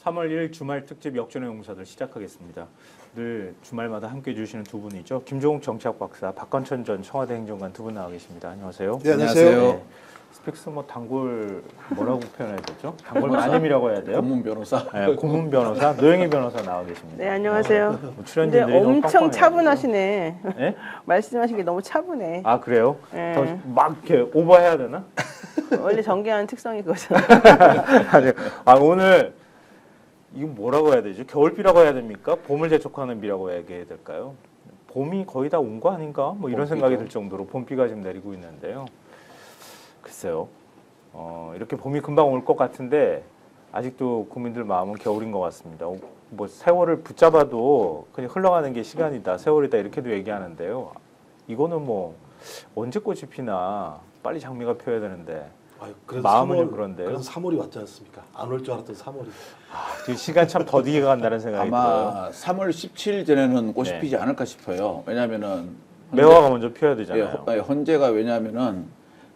3월 1일 주말 특집 역전의 용사들 시작하겠습니다. 늘 주말마다 함께해 주시는 두 분이죠. 김종욱 정치학 박사, 박건천 전 청와대 행정관 두 분 나와 계십니다. 안녕하세요. 네, 안녕하세요. 네. 스픽스 뭐 단골 뭐라고 표현해야 되죠? 단골 마님이라고 해야 돼요? 고문 변호사. 네, 고문 변호사, 노영희 변호사 나와 계십니다. 네, 안녕하세요. 뭐 근데 엄청 차분하시네. 네? 말씀하신 게 너무 차분해. 아 그래요? 네. 더 막 이렇게 오버해야 되나? 원래 정계하는 특성이 그거잖아요. 아니, 오늘 이거 뭐라고 해야 되죠? 겨울비라고 해야 됩니까? 봄을 재촉하는 비라고 얘기해야 될까요? 봄이 거의 다 온 거 아닌가? 뭐 이런 생각이 들 정도로 봄비가 지금 내리고 있는데요. 글쎄요. 이렇게 봄이 금방 올 것 같은데 아직도 국민들 마음은 겨울인 것 같습니다. 뭐 세월을 붙잡아도 그냥 흘러가는 게 시간이다, 세월이다 이렇게도 얘기하는데요. 이거는 뭐 언제 꽃이 피나 빨리 장미가 펴야 되는데 마음은 그런데요. 그래서 3월이 왔지 않습니까? 안 올 줄 알았던 3월이. 시간 참 더디게 간다는 생각이 들어요. 아마 3월 17일 전에는 꽃이 네. 피지 않을까 싶어요. 왜냐하면은 매화가 먼저 피어야 되잖아요. 예, 헌재가 왜냐하면은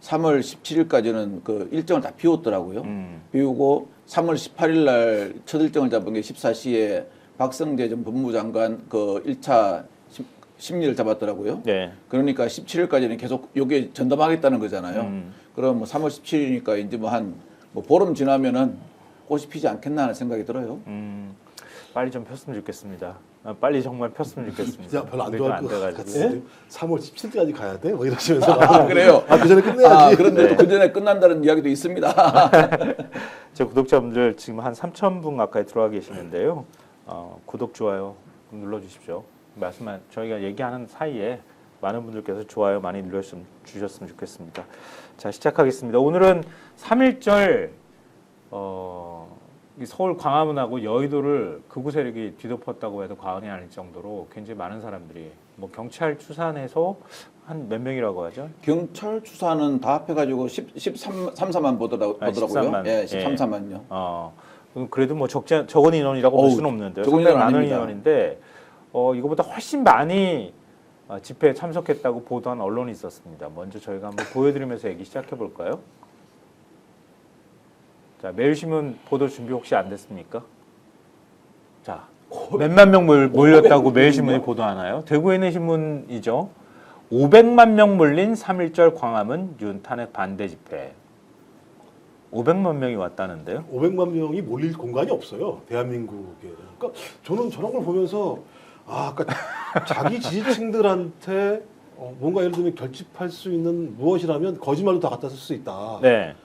3월 17일까지는 그 일정을 다 비웠더라고요. 비우고 3월 18일 날 첫 일정을 잡은 게 14시에 박성재 전 법무장관 그 1차 심리를 잡았더라고요. 네. 그러니까 17일까지는 계속 요게 전담하겠다는 거잖아요. 그럼 뭐 3월 17일이니까 이제 뭐 한 뭐 보름 지나면은 꽃이 피지 않겠나 하는 생각이 들어요. 빨리 좀 폈으면 좋겠습니다. 빨리 정말 폈으면 좋겠습니다. 진짜 별로 안 좋아할 것 돼가지고. 같은데 3월 17일까지 가야 돼? 뭐 이러시면서 그래요. 그 전에 끝내야지. 그런데 네. 또 그 전에 끝난다는 이야기도 있습니다. 제 구독자분들 지금 한 3,000분 가까이 들어와 계시는데요. 구독, 좋아요 눌러주십시오. 저희가 얘기하는 사이에 많은 분들께서 좋아요 많이 눌러주셨으면 좋겠습니다. 자, 시작하겠습니다. 오늘은 3.1절 서울 광화문하고 여의도를 극우 세력이 뒤덮었다고 해도 과언이 아닐 정도로 굉장히 많은 사람들이 뭐 경찰 추산해서 한 몇 명이라고 하죠? 경찰 추사는 다 합해가지고 13만 보더라고요. 13만. 예, 13만요. 그래도 뭐 적은 인원이라고 볼 수는 없는데요. 적은 상당히 인원 많은 아닙니다. 인원인데 이거보다 훨씬 많이 집회에 참석했다고 보도한 언론이 있었습니다. 먼저 저희가 한번 보여드리면서 얘기 시작해 볼까요? 자, 매일신문 보도 준비 혹시 안 됐습니까? 자, 몇만 명 몰렸다고 매일신문이 보도하나요? 대구에 있는 신문이죠. 500만 명 몰린 3.1절 광화문 윤 탄핵 반대 집회. 500만 명이 왔다는데요. 500만 명이 몰릴 공간이 없어요. 대한민국에. 그러니까 저는 저런 걸 보면서 그러니까 자기 지지층들한테 뭔가 예를 들면 결집할 수 있는 무엇이라면 거짓말로 다 갖다 쓸 수 있다. 네.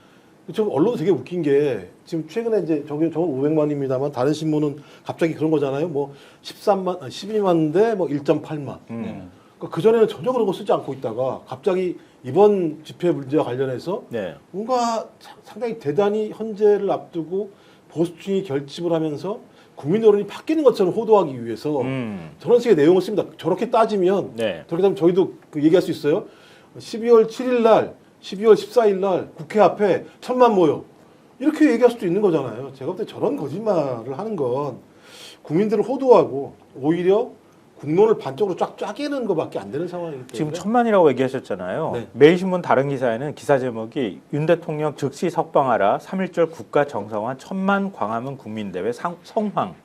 좀 언론도 되게 웃긴 게 지금 최근에 이제 저건 500만입니다만 다른 신문은 갑자기 그런 거잖아요. 뭐 12만 대 뭐 1.8만. 그러니까 그 전에는 전혀 그런 거 쓰지 않고 있다가 갑자기 이번 집회 문제와 관련해서 네. 뭔가 상당히 대단히 헌재를 앞두고 보수층이 결집을 하면서 국민 여론이 바뀌는 것처럼 호도하기 위해서 저런 식의 내용을 씁니다. 저렇게 따지면 네. 저렇게 하면 저희도 그 얘기할 수 있어요. 12월 7일 날, 12월 14일 날 국회 앞에 1,000만 모여. 이렇게 얘기할 수도 있는 거잖아요. 제가 볼 때 저런 거짓말을 하는 건 국민들을 호도하고 오히려 국론을 반쪽으로 쫙 쪼개는 것밖에 안 되는 상황이기 때문에 지금 1,000만이라고 얘기하셨잖아요. 네. 매일신문 다른 기사에는 기사 제목이 윤 대통령 즉시 석방하라 3.1절 국가 정상화 1,000만 광화문 국민대회 성황.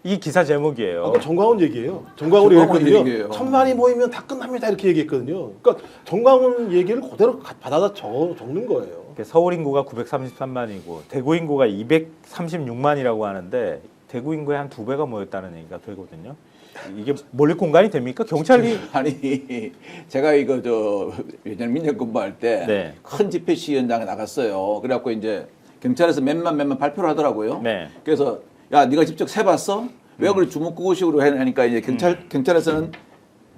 이 기사 제목이에요. 아까 정광훈 얘기예요. 정광훈이 얘기했거든요. 얘기예요. 1,000만이 모이면 다 끝납니다 이렇게 얘기했거든요. 그러니까 정광훈 얘기를 그대로 받아다 적는 거예요. 서울 인구가 933만이고 대구 인구가 236만이라고 하는데 대구 인구의 한 2배가 모였다는 얘기가 되거든요. 이게 몰릴 공간이 됩니까? 경찰이 아니 제가 이거 예전 민정 근무할 때 큰 네. 집회 시 현장에 나갔어요. 그래갖고 이제 경찰에서 몇만 발표를 하더라고요. 네. 그래서 야 네가 직접 세봤어? 왜 그걸 주먹구구식으로 하니까 이제 경찰에서는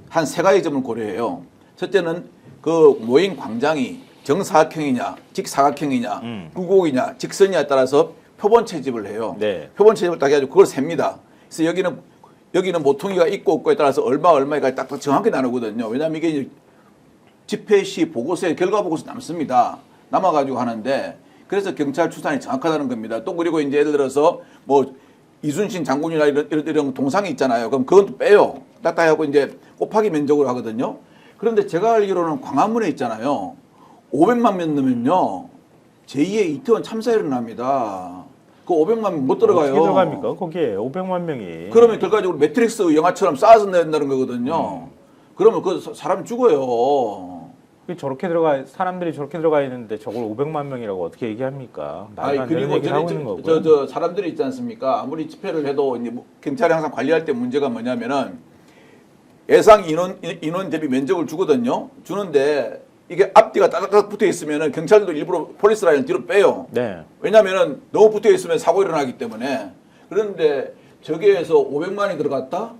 한 세 가지 점을 고려해요. 첫째는 그 모인 광장이 정사각형이냐, 직사각형이냐, 구곡이냐, 직선이냐에 따라서 표본 채집을 해요. 네. 표본 채집을 딱 해가지고 그걸 셉니다. 그래서 여기는 모퉁이가 있고 없고에 따라서 얼마가 딱딱 정확히 나누거든요. 왜냐하면 이게 이제 집회 시 보고서에 결과 보고서 남습니다. 남아가지고 하는데 그래서 경찰 추산이 정확하다는 겁니다. 또 그리고 이제 예를 들어서 뭐 이순신 장군이나 이런 동상이 있잖아요. 그럼 그건 또 빼요. 딱딱 하고 이제 곱하기 면적으로 하거든요. 그런데 제가 알기로는 광화문에 있잖아요. 500만 명 넣으면요. 제2의 이태원 참사 일어납니다. 그 500만 명 못 들어가요. 어떻게 들어갑니까? 거기에 500만 명이. 그러면 결과적으로 매트릭스 영화처럼 쌓아서 낸다는 거거든요. 그러면 그 사람 죽어요. 사람들이 저렇게 들어가 있는데 저걸 500만 명이라고 어떻게 얘기합니까? 말도 안 되는 그리고 얘기를 하고 있는 거고요. 저 사람들이 있지 않습니까? 아무리 집회를 해도 이제 뭐 경찰이 항상 관리할 때 문제가 뭐냐면은 예상 인원 대비 면적을 주거든요. 주는데 이게 앞뒤가 따닥따닥 붙어 있으면은 경찰도 일부러 폴리스 라인을 뒤로 빼요. 네. 왜냐면은 너무 붙어 있으면 사고 일어나기 때문에. 그런데 저기에서 500만이 들어갔다?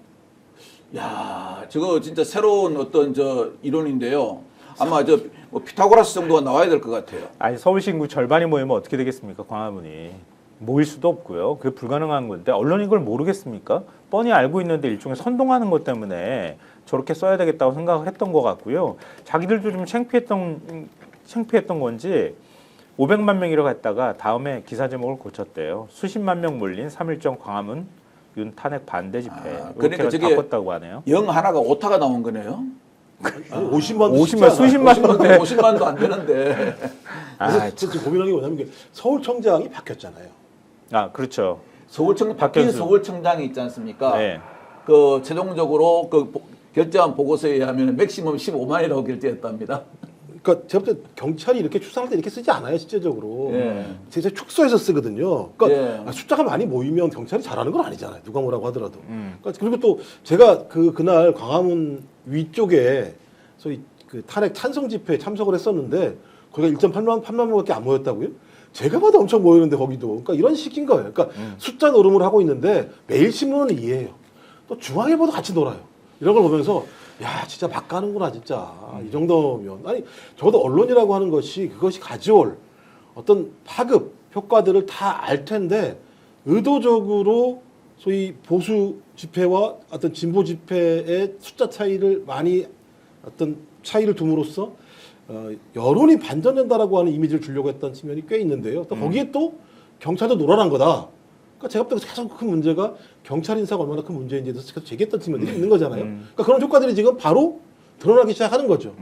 야, 저거 진짜 새로운 어떤 저 이론인데요. 아마 뭐 피타고라스 정도가 나와야 될 것 같아요. 아니 서울시 인구 절반이 모이면 어떻게 되겠습니까? 광화문이 모일 수도 없고요. 그게 불가능한 건데 언론이 그걸 모르겠습니까? 뻔히 알고 있는데 일종의 선동하는 것 때문에 저렇게 써야 되겠다고 생각을 했던 것 같고요. 자기들도 좀 창피했던 건지 500만 명이라고 했다가 다음에 기사 제목을 고쳤대요. 수십만 명 몰린 3.1정 광화문 윤 탄핵 반대 집회. 그러니까 이렇게 저게 바꿨다고 하네요. 영 하나가 오타가 나온 거네요. 아니, 50만 50만 수십만 명인데 50만도 안 되는데. 그래서 지금 고민한 게 뭐냐면 이게 서울청장이 바뀌었잖아요. 아 그렇죠. 바뀐 박현수. 서울청장이 있지 않습니까? 네. 그 최종적으로 결정한 보고서에 의하면 맥시멈 15만이라고 결정했답니다. 그러니까 제가 볼 때 경찰이 이렇게 추산할 때 이렇게 쓰지 않아요, 실제적으로. 예. 제가 축소해서 쓰거든요. 그러니까 예. 숫자가 많이 모이면 경찰이 잘하는 건 아니잖아요. 누가 뭐라고 하더라도. 그러니까 그리고 또 제가 그날 광화문 위쪽에 소위 그 탄핵 찬성 집회에 참석을 했었는데 거기가 1.8만 명밖에 안 모였다고요? 제가 봐도 엄청 모이는데 거기도. 그러니까 이런 식인 거예요. 그러니까 숫자 노름을 하고 있는데 매일 신문은 이해해요. 또 중앙일보도 같이 놀아요. 이런 걸 보면서 야 진짜 바가는구나 진짜 이 정도면 아니 적어도 언론이라고 하는 것이 그것이 가져올 어떤 파급 효과들을 다 알 텐데 의도적으로 소위 보수 집회와 어떤 진보 집회의 숫자 차이를 많이 어떤 차이를 둠으로써 여론이 반전된다라고 하는 이미지를 주려고 했던 측면이 꽤 있는데요. 또 거기에 또 경찰도 놀아난 거다. 그러니까 제가 볼 때 계속 큰 문제가 경찰 인사가 얼마나 큰 문제인지에 대해서 계속 제기했던 측면들이 있는 거잖아요. 그러니까 그런 효과들이 지금 바로 드러나기 시작하는 거죠.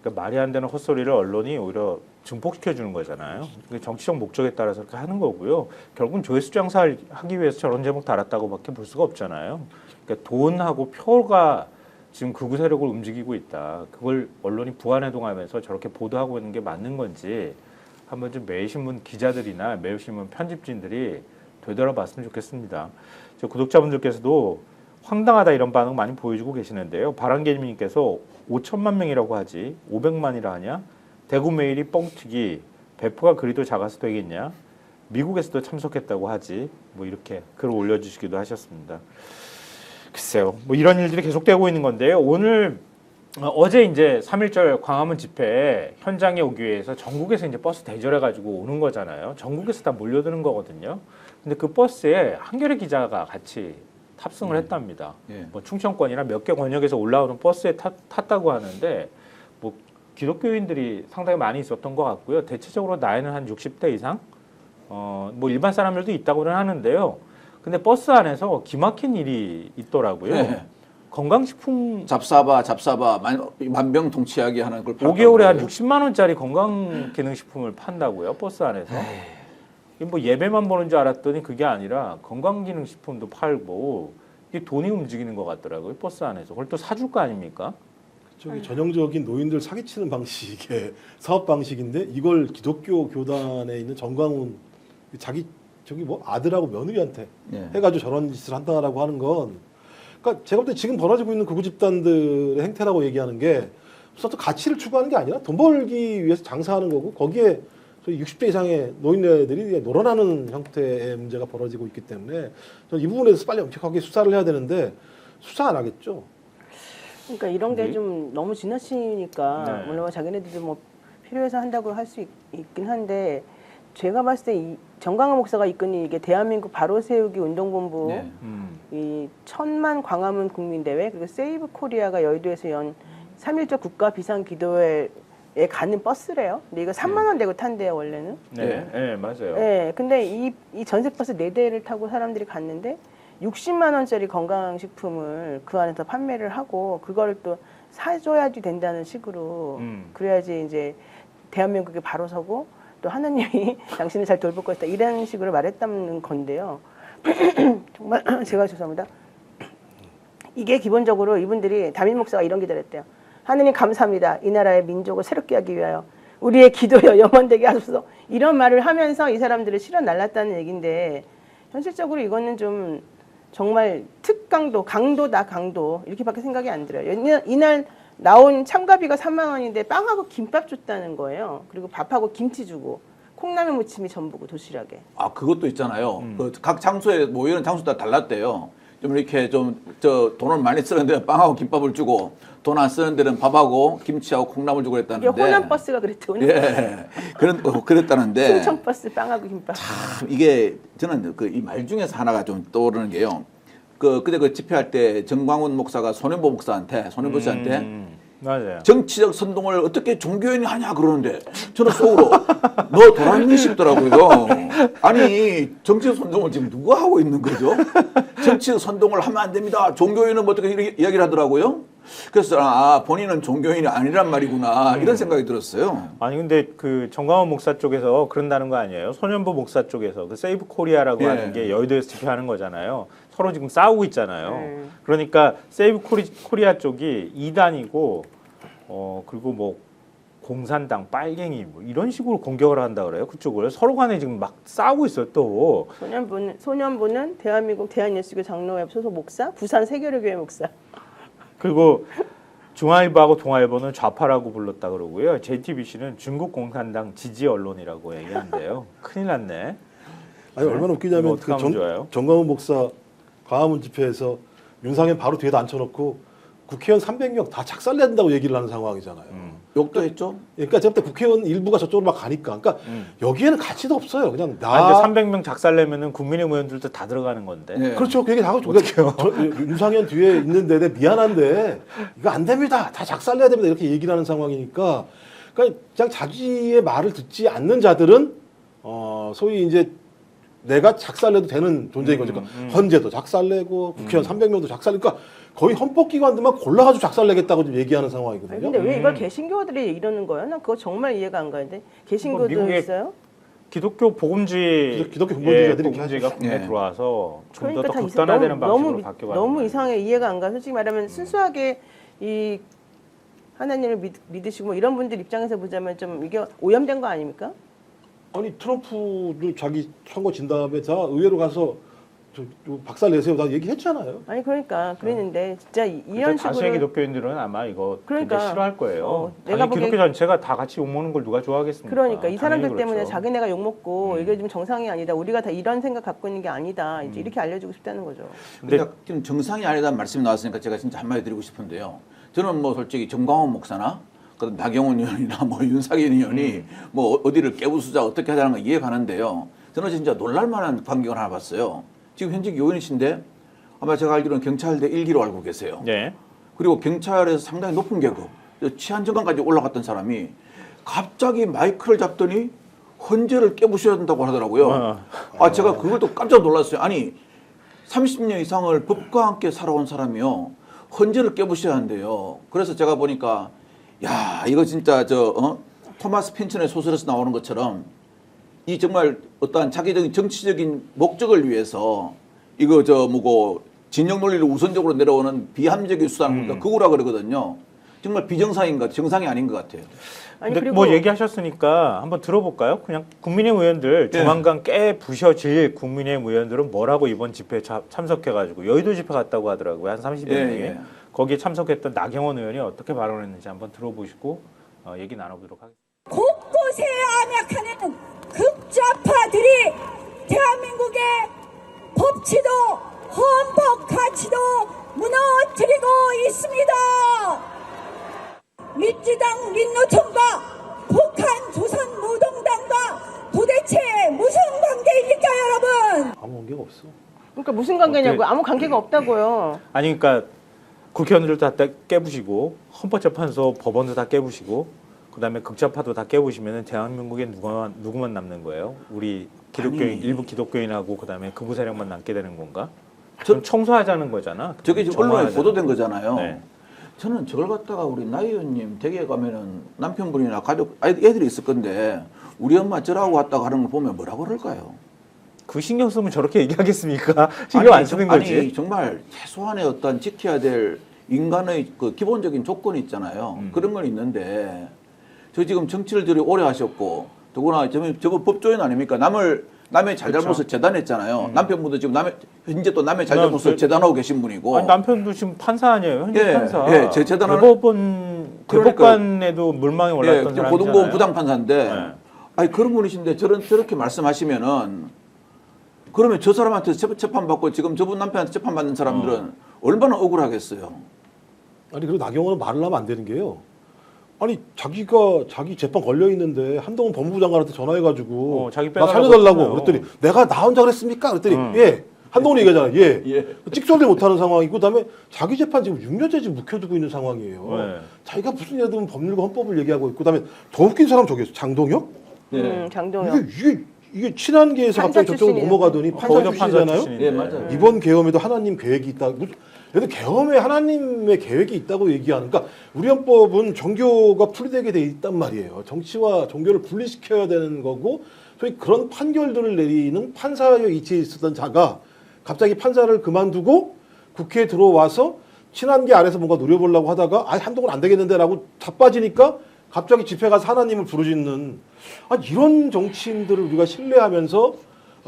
그러니까 말이 안 되는 헛소리를 언론이 오히려 증폭시켜 주는 거잖아요. 그게 정치적 목적에 따라서 그렇게 하는 거고요. 결국은 조회수 장사를 하기 위해서 저런 제목 달았다고밖에 볼 수가 없잖아요. 그러니까 돈하고 표가 지금 극우 세력을 움직이고 있다. 그걸 언론이 부안해동하면서 저렇게 보도하고 있는 게 맞는 건지 한번 좀 매일신문 기자들이나 매일신문 편집진들이 되돌아봤으면 좋겠습니다. 저 구독자분들께서도 황당하다 이런 반응 많이 보여주고 계시는데요. 바람개님께서 5천만 명이라고 하지 500만이라 하냐? 대구 메일이 뻥튀기 배포가 그리도 작아서 되겠냐? 미국에서도 참석했다고 하지 뭐 이렇게 글을 올려주시기도 하셨습니다. 글쎄요. 뭐 이런 일들이 계속되고 있는 건데요. 오늘 어제 이제 3.1절 광화문 집회 현장에 오기 위해서 전국에서 이제 버스 대절해가지고 오는 거잖아요. 전국에서 다 몰려드는 거거든요. 근데 그 버스에 한겨레 기자가 같이 탑승을 했답니다. 예. 뭐 충청권이나 몇 개 권역에서 올라오는 버스에 탔다고 하는데 뭐 기독교인들이 상당히 많이 있었던 것 같고요. 대체적으로 나이는 한 60대 이상, 뭐 일반 사람들도 있다고는 하는데요. 근데 버스 안에서 기막힌 일이 있더라고요. 네. 건강식품 잡사바 만병통치약이 하는 걸 5개월에 한 60만 원짜리 건강기능식품을 판다고요. 버스 안에서. 이게 뭐 예배만 보는 줄 알았더니 그게 아니라 건강기능식품도 팔고 이게 돈이 움직이는 것 같더라고요. 버스 안에서. 그걸 또 사줄 거 아닙니까? 저기 전형적인 노인들 사기치는 방식의 사업 방식인데 이걸 기독교 교단에 있는 정광훈 자기 저기 뭐 아들하고 며느리한테 예. 해가지고 저런 짓을 한다라고 하는 건 그러니까 제가 볼 때 지금 벌어지고 있는 극우 집단들의 행태라고 얘기하는 게 무슨 어떤 가치를 추구하는 게 아니라 돈 벌기 위해서 장사하는 거고 거기에 저희 60대 이상의 노인네들이 놀아나는 형태의 문제가 벌어지고 있기 때문에 저는 이 부분에 대해서 빨리 엄격하게 수사를 해야 되는데 수사 안 하겠죠. 그러니까 이런 게 좀 너무 지나치니까 네. 물론 자기네들도 뭐 필요해서 한다고 할 수 있긴 한데 제가 봤을 때 이 정광훈 목사가 이끄는 이게 대한민국 바로 세우기 운동본부 네. 이 1000만 광화문 국민대회 그리고 세이브 코리아가 여의도에서 연 3.1절 국가 비상기도회에 가는 버스래요. 근데 이거 3만 원 내고 탄대요 원래는. 네, 네, 맞아요. 네, 근데 이 전세버스 4대를 타고 사람들이 갔는데 60만 원짜리 건강식품을 그 안에서 판매를 하고 그거를 또 사줘야지 된다는 식으로 그래야지 이제 대한민국에 바로 서고 또 하나님이 당신을 잘 돌볼 것이다 이런 식으로 말했다는 건데요. 정말 제가 죄송합니다. 이게 기본적으로 이분들이 담임 목사가 이런 기도를 했대요. 하느님 감사합니다. 이 나라의 민족을 새롭게 하기 위하여 우리의 기도여 영원되게 하소서. 이런 말을 하면서 이 사람들을 실어 날랐다는 얘기인데 현실적으로 이거는 좀 정말 특강도, 강도다 강도 이렇게밖에 생각이 안 들어요. 이날 나온 참가비가 3만 원인데 빵하고 김밥 줬다는 거예요. 그리고 밥하고 김치 주고 콩라면 무침이 전부고 도시락에. 아 그것도 있잖아요. 그 각 장소에 모이는 장소 다 달랐대요. 좀 이렇게 좀 저 돈을 많이 쓰는 데는 빵하고 김밥을 주고 돈 안 쓰는 데는 밥하고 김치하고 콩나물 주고 이게 그랬다는데. 호남 버스가 그랬더니 예. 그랬다는데. 충청 버스 빵하고 김밥. 참 이게 저는 그 이 말 중에서 하나가 좀 떠오르는 게요. 그때 그 집회할 때 정광훈 목사가 손현보 씨한테 맞아요. 정치적 선동을 어떻게 종교인이 하냐 그러는데 저는 속으로 너 돌았니 싶더라고요. 아니 정치적 선동을 지금 누가 하고 있는 거죠? 정치적 선동을 하면 안 됩니다. 종교인은 뭐 어떻게 이렇게 이야기를 하더라고요. 그래서 본인은 종교인이 아니란 말이구나 이런 생각이 들었어요. 아니 근데 그 정광훈 목사 쪽에서 그런다는 거 아니에요? 손현보 목사 쪽에서 그 세이브 코리아라고 예. 하는 게 여의도에서 집회하는 거잖아요. 서로 지금 싸우고 있잖아요. 그러니까 세이브 코리아 쪽이 이단이고 그리고 뭐 공산당 빨갱이 뭐 이런 식으로 공격을 한다 그래요. 그쪽을 서로 간에 지금 막 싸우고 있어요. 또 소년부는 대한민국 대한예수교 장로회 소속 목사, 부산 세계로교회 목사. 그리고 중앙일보하고 동아일보는 좌파라고 불렀다 그러고요. JTBC는 중국 공산당 지지 언론이라고 얘기한대요. 큰일 났네. 아니 얼마나 이거 웃기냐면 어떻게 하면 좋아요? 정광훈 목사 광화문 집회에서 윤상현 바로 뒤에다 앉혀놓고 국회의원 300명 다 착살낸다고 얘기를 하는 상황이잖아요. 욕도 했죠. 그러니까 제가 그때 국회의원 일부가 저쪽으로 막 가니까, 그러니까 여기에는 가치도 없어요. 그냥 아, 근데 300명 작살내면은 국민의힘 의원들도 다 들어가는 건데. 네. 그렇죠. 그 얘기 다 하고 윤상현 뒤에 있는데 내 미안한데 이거 안 됩니다. 다 작살내야 됩니다. 이렇게 얘기를 하는 상황이니까, 그러니까 그냥 자기의 말을 듣지 않는 자들은 소위 이제 내가 작살내도 되는 존재인 거죠. 그러니까 헌재도 작살내고 국회의원 300명도 작살내고, 그러니까 거의 헌법기관들만 골라가지고 작살내겠다고 지금 얘기하는 상황이거든요. 아니, 근데 왜 이걸 개신교들이 이러는 거예요? 난 그거 정말 이해가 안 가는데 개신교도 미국에 있어요? 기독교 복음주의 기독교 복음주의자들이 복음주의가 국내에 예. 들어와서 좀 그러니까 더 다 극단화되는 방식으로 바뀌어가는 너무 거예요. 이상해. 이해가 안 가. 솔직히 말하면 순수하게 이 하나님을 믿으시고 뭐 이런 분들 입장에서 보자면 좀 이게 오염된 거 아닙니까? 아니 트럼프를 자기 선거 진 다음에 다 의회로 가서 박살 내세요. 다 얘기했잖아요. 아니 그러니까 그랬는데 진짜 이런 근데 다수의 식으로 기독교인들은 아마 이거 그러니까, 굉장히 싫어할 거예요. 내가 당연히 기독교 전체가 다 같이 욕먹는 걸 누가 좋아하겠습니까? 그러니까 이 사람들 당연히 때문에 그렇죠. 자기네가 욕먹고 이게 좀 정상이 아니다. 우리가 다 이런 생각 갖고 있는 게 아니다. 이제 이렇게 알려주고 싶다는 거죠. 근데 근데 지금 정상이 아니다는 말씀이 나왔으니까 제가 진짜 한마디 드리고 싶은데요. 저는 뭐 솔직히 정광훈 목사나 그다음 나경원 의원이나 뭐 윤석열 의원이 뭐 어디를 깨부수자 어떻게 하자는 거 이해가는데요. 저는 진짜 놀랄만한 광경을 하나 봤어요. 지금 현직 요원이신데 아마 제가 알기로는 경찰대 1기로 알고 계세요. 네. 그리고 경찰에서 상당히 높은 계급, 치안정관까지 올라갔던 사람이 갑자기 마이크를 잡더니 헌재를 깨부셔야 된다고 하더라고요. 제가 그걸 또 깜짝 놀랐어요. 아니 30년 이상을 법과 함께 살아온 사람이요. 헌재를 깨부셔야 한대요. 그래서 제가 보니까 야 이거 진짜 토마스 핀천의 소설에서 나오는 것처럼 이 정말 어떠한 자기적인 정치적인 목적을 위해서 이거 뭐고 진영 논리를 우선적으로 내려오는 비합리적인 수단을 극우라 그러거든요. 정말 비정상인 것, 정상이 아닌 것 같아요. 아니 근데 그리고 뭐 얘기하셨으니까 한번 들어볼까요? 그냥 국민의힘 의원들 조만간 깨부셔질 국민의힘 의원들은 뭐라고 이번 집회에 참석해가지고 여의도 집회 갔다고 하더라고요. 한 30여 명이. 예. 거기에 참석했던 나경원 의원이 어떻게 발언했는지 한번 들어보시고 얘기 나눠보도록 하겠습니다. 곳곳에 암약하는 극좌파들이 대한민국의 법치도 헌법 가치도 무너뜨리고 있습니다. 민주당 민노총과 북한 조선노동당과 도대체 무슨 관계입니까 여러분? 아무 관계가 없어. 그러니까 무슨 관계냐고요? 어떻게- 아무 관계가 없다고요. 아니 그러니까 국회의원들도 다 깨부시고 헌법재판소 법원도 다 깨부시고 그다음에 극좌파도 다 깨부시면은 대한민국에 누구만 남는 거예요? 우리 기독교인 일부 기독교인하고 그다음에 극우 세력만 남게 되는 건가? 좀 청소하자는 거잖아. 저게 지금 언론에 정화하자는 보도된 거잖아요. 네. 저는 저걸 갖다가 우리 나 의원님 댁에 가면은 남편분이나 가족 애들이 있을 건데 우리 엄마 저라고 왔다고 하는 걸 보면 뭐라고 그럴까요? 그 신경 쓰면 저렇게 얘기하겠습니까? 신경 안 쓰는 거지. 아니 정말 최소한의 어떤 지켜야 될 인간의 그 기본적인 조건이 있잖아요. 그런 건 있는데 저 지금 정치를 들이 오래 하셨고 더구나 저번 법조인 아닙니까? 남의 잘잘못을 재단했잖아요. 남편분도 지금 현재 또 남의 잘잘못을 재단하고 계신 분이고. 아니, 남편도 지금 판사 아니에요? 현재 판사. 예, 대법관에도 물망에 올랐던 사람이잖아요. 고등법원 부장판사인데 네. 아니 그런 분이신데 저렇게 말씀하시면은 그러면 저 사람한테 재판받고 지금 저분 남편한테 재판받는 사람들은 얼마나 억울하겠어요. 아니 그리고 나경원은 말을 하면 안 되는 게요. 아니 자기 재판 걸려 있는데 한동훈 법무부 장관한테 전화해가지고 자기 나 빼달라고 살려달라고 했잖아요. 그랬더니 내가 나 혼자 그랬습니까? 그랬더니 예. 한동훈이 얘기하잖아요. 예. 예. 찍소리를 못하는 상황이고 그다음에 자기 재판 지금 6년째 지금 묵혀두고 있는 상황이에요. 네. 자기가 무슨 예를 들면 법률과 헌법을 얘기하고 있고 그다음에 더 웃긴 사람 저기 있어. 장동혁? 장동혁. 이게 친한계에서 판사 갑자기 저쪽으로 출신이에요. 넘어가더니 판사 거기도 출신이잖아요. 출신인데. 예, 맞아요. 이번 계엄에도 하나님 계획이 있다. 근데 계엄에 하나님의 계획이 있다고 얘기하는. 그러니까 우리 헌법은 종교가 분리되게 돼 있단 말이에요. 정치와 종교를 분리시켜야 되는 거고, 소위 그런 판결들을 내리는 판사의 위치에 있었던 자가 갑자기 판사를 그만두고 국회에 들어와서 친한계 안에서 뭔가 노려보려고 하다가 한동훈 안 되겠는데라고 자빠지니까 갑자기 집회 가서 하나님을 부르짖는 이런 정치인들을 우리가 신뢰하면서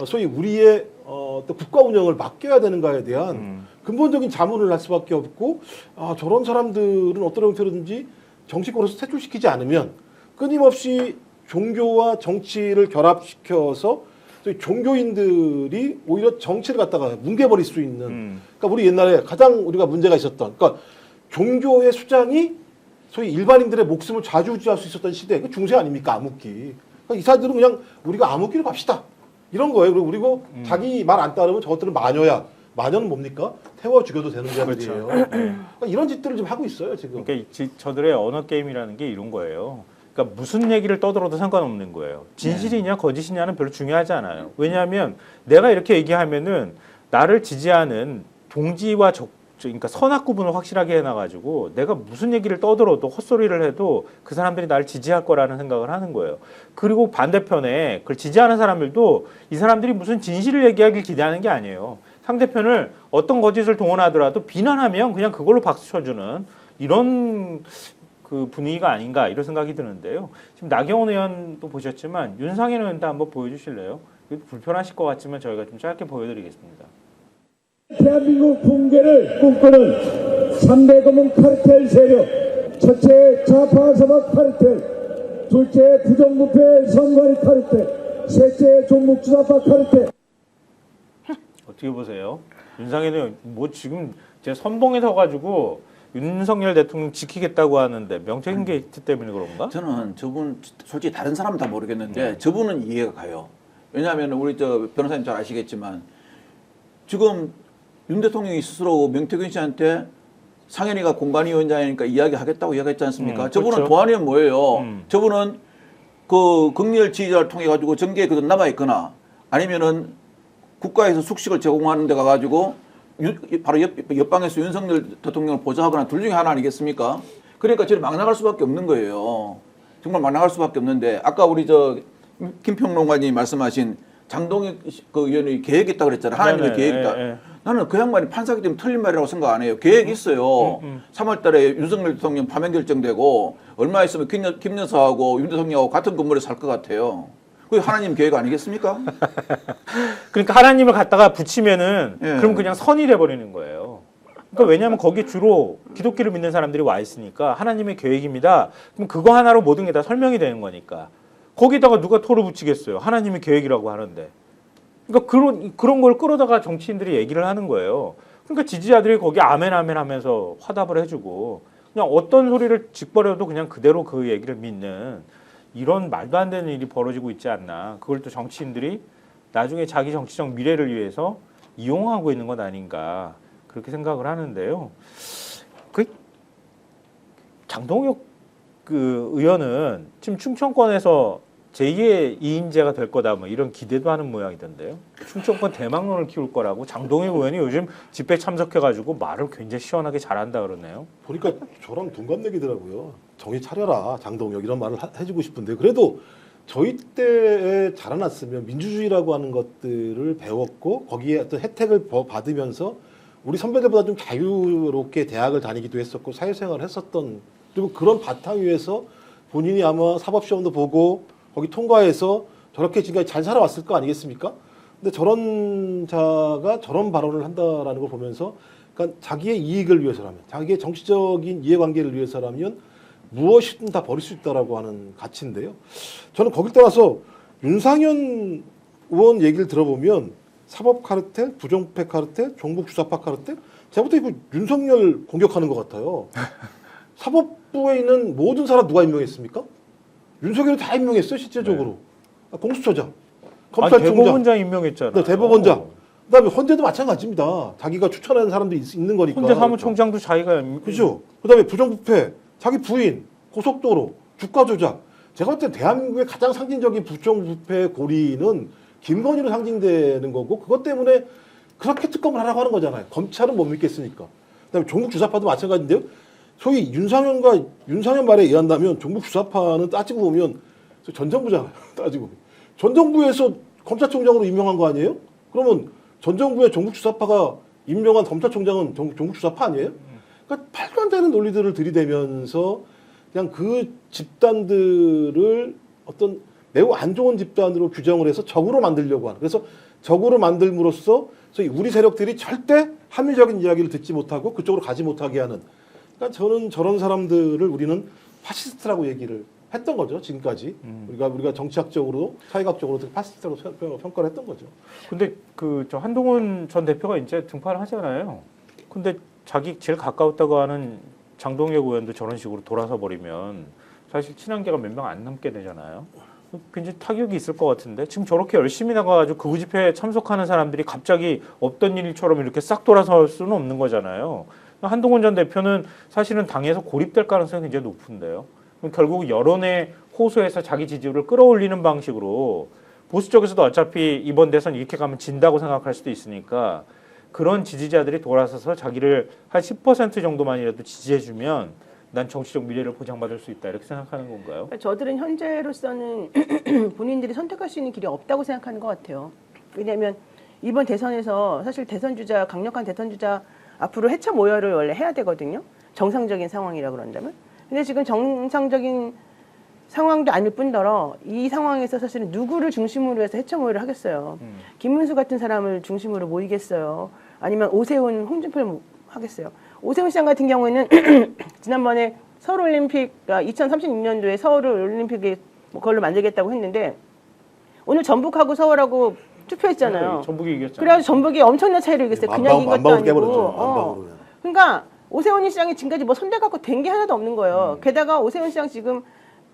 소위 우리의 또 국가 운영을 맡겨야 되는가에 대한 근본적인 자문을 할 수밖에 없고 저런 사람들은 어떤 형태로든지 정치권에서 퇴출시키지 않으면 끊임없이 종교와 정치를 결합시켜서 소위 종교인들이 오히려 정치를 갖다가 뭉개버릴 수 있는 그러니까 우리 옛날에 가장 우리가 문제가 있었던 그러니까 종교의 수장이 소위 일반인들의 목숨을 좌지우지할 수 있었던 시대 그 중세 아닙니까 암흑기 그러니까 이 사람들은 그냥 우리가 암흑기로 갑시다 이런 거예요. 그리고 자기 말 안 따르면 저것들은 마녀야. 마녀는 뭡니까? 태워 죽여도 되는 자들이에요. 그러니까 이런 짓들을 좀 하고 있어요 지금. 그러니까 저들의 언어 게임이라는 게 이런 거예요. 그러니까 무슨 얘기를 떠들어도 상관없는 거예요. 진실이냐 거짓이냐는 별로 중요하지 않아요. 왜냐하면 내가 이렇게 얘기하면은 나를 지지하는 동지와 그러니까 선악 구분을 확실하게 해놔가지고 내가 무슨 얘기를 떠들어도 헛소리를 해도 그 사람들이 나를 지지할 거라는 생각을 하는 거예요. 그리고 반대편에 그걸 지지하는 사람들도 이 사람들이 무슨 진실을 얘기하길 기대하는 게 아니에요. 상대편을 어떤 거짓을 동원하더라도 비난하면 그냥 그걸로 박수 쳐주는 이런 그 분위기가 아닌가 이런 생각이 드는데요. 지금 나경원 의원도 보셨지만 윤상현 의원도 한번 보여주실래요? 불편하실 것 같지만 저희가 좀 짧게 보여드리겠습니다. 대한민국 붕괴를 꿈꾸는 3대 검은 카르텔 세력, 첫째 좌파 서박 카르텔, 둘째 부정부패 선거리 카르텔, 셋째 종북주사파 카르텔. 어떻게 보세요? 윤상현 의원 뭐 지금 제 선봉에 서가지고 윤석열 대통령 지키겠다고 하는데 명태균 게이트 때문에 그런가? 저는 저분 솔직히 다른 사람은 다 모르겠는데 저분은 이해가 가요. 왜냐하면 우리 변호사님 잘 아시겠지만 지금 윤 대통령이 스스로 명태균 씨한테 상현이가 공관위원장이니까 이야기하겠다고 이야기했지 않습니까? 저분은 그렇죠. 도안이면 뭐예요? 저분은 그 극렬 지지자를 통해 가지고 정계에 그대로 남아 있거나 아니면은 국가에서 숙식을 제공하는 데 가가지고 바로 옆방에서 윤석열 대통령을 보좌하거나 둘 중에 하나 아니겠습니까? 그러니까 저를 막 나갈 수밖에 없는 거예요. 정말 막 나갈 수밖에 없는데 아까 우리 김평론가님이 말씀하신 장동혁 그 의원이 계획이 있다고 그랬잖아요. 하나님의 계획이 있다. 나는 그 양반이 판사기 때문에 틀린 말이라고 생각 안 해요. 계획이 있어요. 3월 달에 윤석열 대통령 파면 결정되고 얼마 있으면 김 여사하고 윤 대통령하고 같은 건물에 살 것 같아요. 그게 하나님 계획 아니겠습니까? 그러니까 하나님을 갖다가 붙이면은 예. 그럼 그냥 선이 돼버리는 거예요. 그러니까 왜냐하면 거기 주로 기독교를 믿는 사람들이 와 있으니까 하나님의 계획입니다. 그럼 그거 하나로 모든 게 다 설명이 되는 거니까 거기다가 누가 토를 붙이겠어요. 하나님의 계획이라고 하는데. 그러니까 그런 걸 끌어다가 정치인들이 얘기를 하는 거예요. 그러니까 지지자들이 거기 아멘 아멘 하면서 화답을 해주고 그냥 어떤 소리를 직버려도 그냥 그대로 그 얘기를 믿는 이런 말도 안 되는 일이 벌어지고 있지 않나. 그걸 또 정치인들이 나중에 자기 정치적 미래를 위해서 이용하고 있는 것 아닌가 그렇게 생각을 하는데요. 그 장동혁 그 의원은 지금 충청권에서 제2의 이인재가 될 거다 뭐 이런 기대도 하는 모양이던데요. 충청권 대망론을 키울 거라고 장동혁 의원이 요즘 집회 참석해가지고 말을 굉장히 시원하게 잘한다 그러네요. 보니까 저랑 동갑내기더라고요. 정신 차려라 장동혁 이런 말을 해주고 싶은데 그래도 저희 때에 자라났으면 민주주의라고 하는 것들을 배웠고 거기에 어떤 혜택을 받으면서 우리 선배들보다 좀 자유롭게 대학을 다니기도 했었고 사회생활을 했었던 그리고 그런 바탕 위에서 본인이 아마 사법시험도 보고 거기 통과해서 저렇게 지금까지 잘 살아왔을 거 아니겠습니까? 근데 저런 자가 저런 발언을 한다라는 걸 보면서 그러니까 자기의 이익을 위해서라면 자기의 정치적인 이해관계를 위해서라면 무엇이든 다 버릴 수 있다라고 하는 가치인데요. 저는 거길 떠나서 윤상현 의원 얘기를 들어보면 사법 카르텔, 부정부패 카르텔, 종북 주사파 카르텔 제가 볼 때 이거 윤석열 공격하는 것 같아요. 사법부에 있는 모든 사람 누가 임명했습니까? 윤석열이 다 임명했어요 실제적으로. 공수처장, 검찰총장, 대법원장 임명했잖아요. 네, 대법원장. 그다음에 헌재도 마찬가지입니다. 자기가 추천하는 사람들이 있는 거니까. 헌재 사무총장도 자기가 그죠. 그다음에 부정부패, 자기 부인, 고속도로, 주가 조작. 제가 볼 때 대한민국의 가장 상징적인 부정부패 고리는 김건희로 상징되는 거고 그것 때문에 그렇게 특검을 하라고 하는 거잖아요. 검찰은 못 믿겠으니까. 그다음에 종북 주사파도 마찬가지인데요. 소위 윤상현 말에 의한다면 종북 주사파는 따지고 보면 전 정부잖아요. 따지고 보면. 전 정부에서 검찰총장으로 임명한 거 아니에요? 그러면 전 정부의 종북 주사파가 임명한 검찰총장은 종북 주사파 아니에요? 그러니까 말도 안 되는 논리들을 들이대면서 그냥 그 집단들을 어떤 매우 안 좋은 집단으로 규정을 해서 적으로 만들려고 하는. 그래서 적으로 만들므로써 소위 우리 세력들이 절대 합리적인 이야기를 듣지 못하고 그쪽으로 가지 못하게 하는. 그러니까 저는 저런 사람들을 우리는 파시스트라고 얘기를 했던 거죠. 지금까지 우리가 정치학적으로 사회학적으로 파시스트라고 평가를 했던 거죠. 근데 저 한동훈 전 대표가 이제 등판을 하잖아요. 근데 자기 제일 가까웠다고 하는 장동혁 의원도 저런 식으로 돌아서 버리면 사실 친한계가 몇 명 안 남게 되잖아요. 굉장히 타격이 있을 것 같은데 지금 저렇게 열심히 나가가지고 극우 집회에 참석하는 사람들이 갑자기 없던 일처럼 이렇게 싹 돌아설 수는 없는 거잖아요. 한동훈 전 대표는 사실은 당에서 고립될 가능성이 굉장히 높은데요. 그럼 결국 여론에 호소해서 자기 지지율을 끌어올리는 방식으로 보수 쪽에서도 어차피 이번 대선 이렇게 가면 진다고 생각할 수도 있으니까 그런 지지자들이 돌아서서 자기를 한 10% 정도만이라도 지지해주면 난 정치적 미래를 보장받을 수 있다 이렇게 생각하는 건가요? 저들은 현재로서는 본인들이 선택할 수 있는 길이 없다고 생각하는 것 같아요. 왜냐하면 이번 대선에서 사실 강력한 대선 주자 앞으로 해체 모여를 원래 해야 되거든요. 정상적인 상황이라 그런다면. 근데 지금 정상적인 상황도 아닐 뿐더러 이 상황에서 사실은 누구를 중심으로 해서 해체 모여를 하겠어요. 김문수 같은 사람을 중심으로 모이겠어요. 아니면 오세훈, 홍준표를 하겠어요. 오세훈 시장 같은 경우에는 지난번에 서울올림픽, 2036년도에 서울올림픽에 그걸로 만들겠다고 했는데 오늘 전북하고 서울하고 투표했잖아요. 네, 전북이 이겼잖아요. 그래가지고 전북이 엄청난 차이로 이겼어요. 그냥 이긴 것도 아니고. 그러니까 오세훈 시장이 지금까지 뭐 손대 갖고 된 게 하나도 없는 거예요. 게다가 오세훈 시장 지금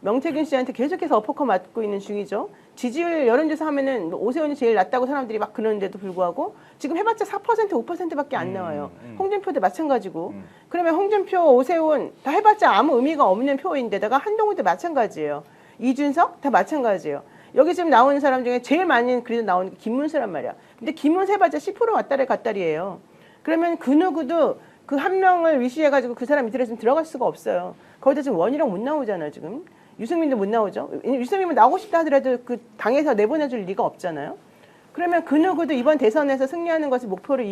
명태균 씨한테 계속해서 어퍼컷 맞고 있는 중이죠. 지지율 여론조사 하면은 오세훈이 제일 낮다고 사람들이 막 그러는데도 불구하고 지금 해봤자 4% 5%밖에 안 나와요. 홍준표도 마찬가지고. 그러면 홍준표, 오세훈 다 해봤자 아무 의미가 없는 표인데다가 한동훈도 마찬가지예요. 이준석 다 마찬가지예요. 여기 지금 나오는 사람 중에 제일 많이 그래도 나오는 게 김문수란 말이야. 근데 김문수 해봤자 10% 왔다리 갔다리예요. 그러면 그 누구도 그 한 명을 위시해가지고 그 사람 밑으로 지금 들어갈 수가 없어요. 거기다 지금 원희룡 못 나오잖아요, 지금. 유승민도 못 나오죠. 유승민은 나오고 싶다 하더라도 그 당에서 내보내줄 리가 없잖아요. 그러면 그 누구도 이번 대선에서 승리하는 것을 목표로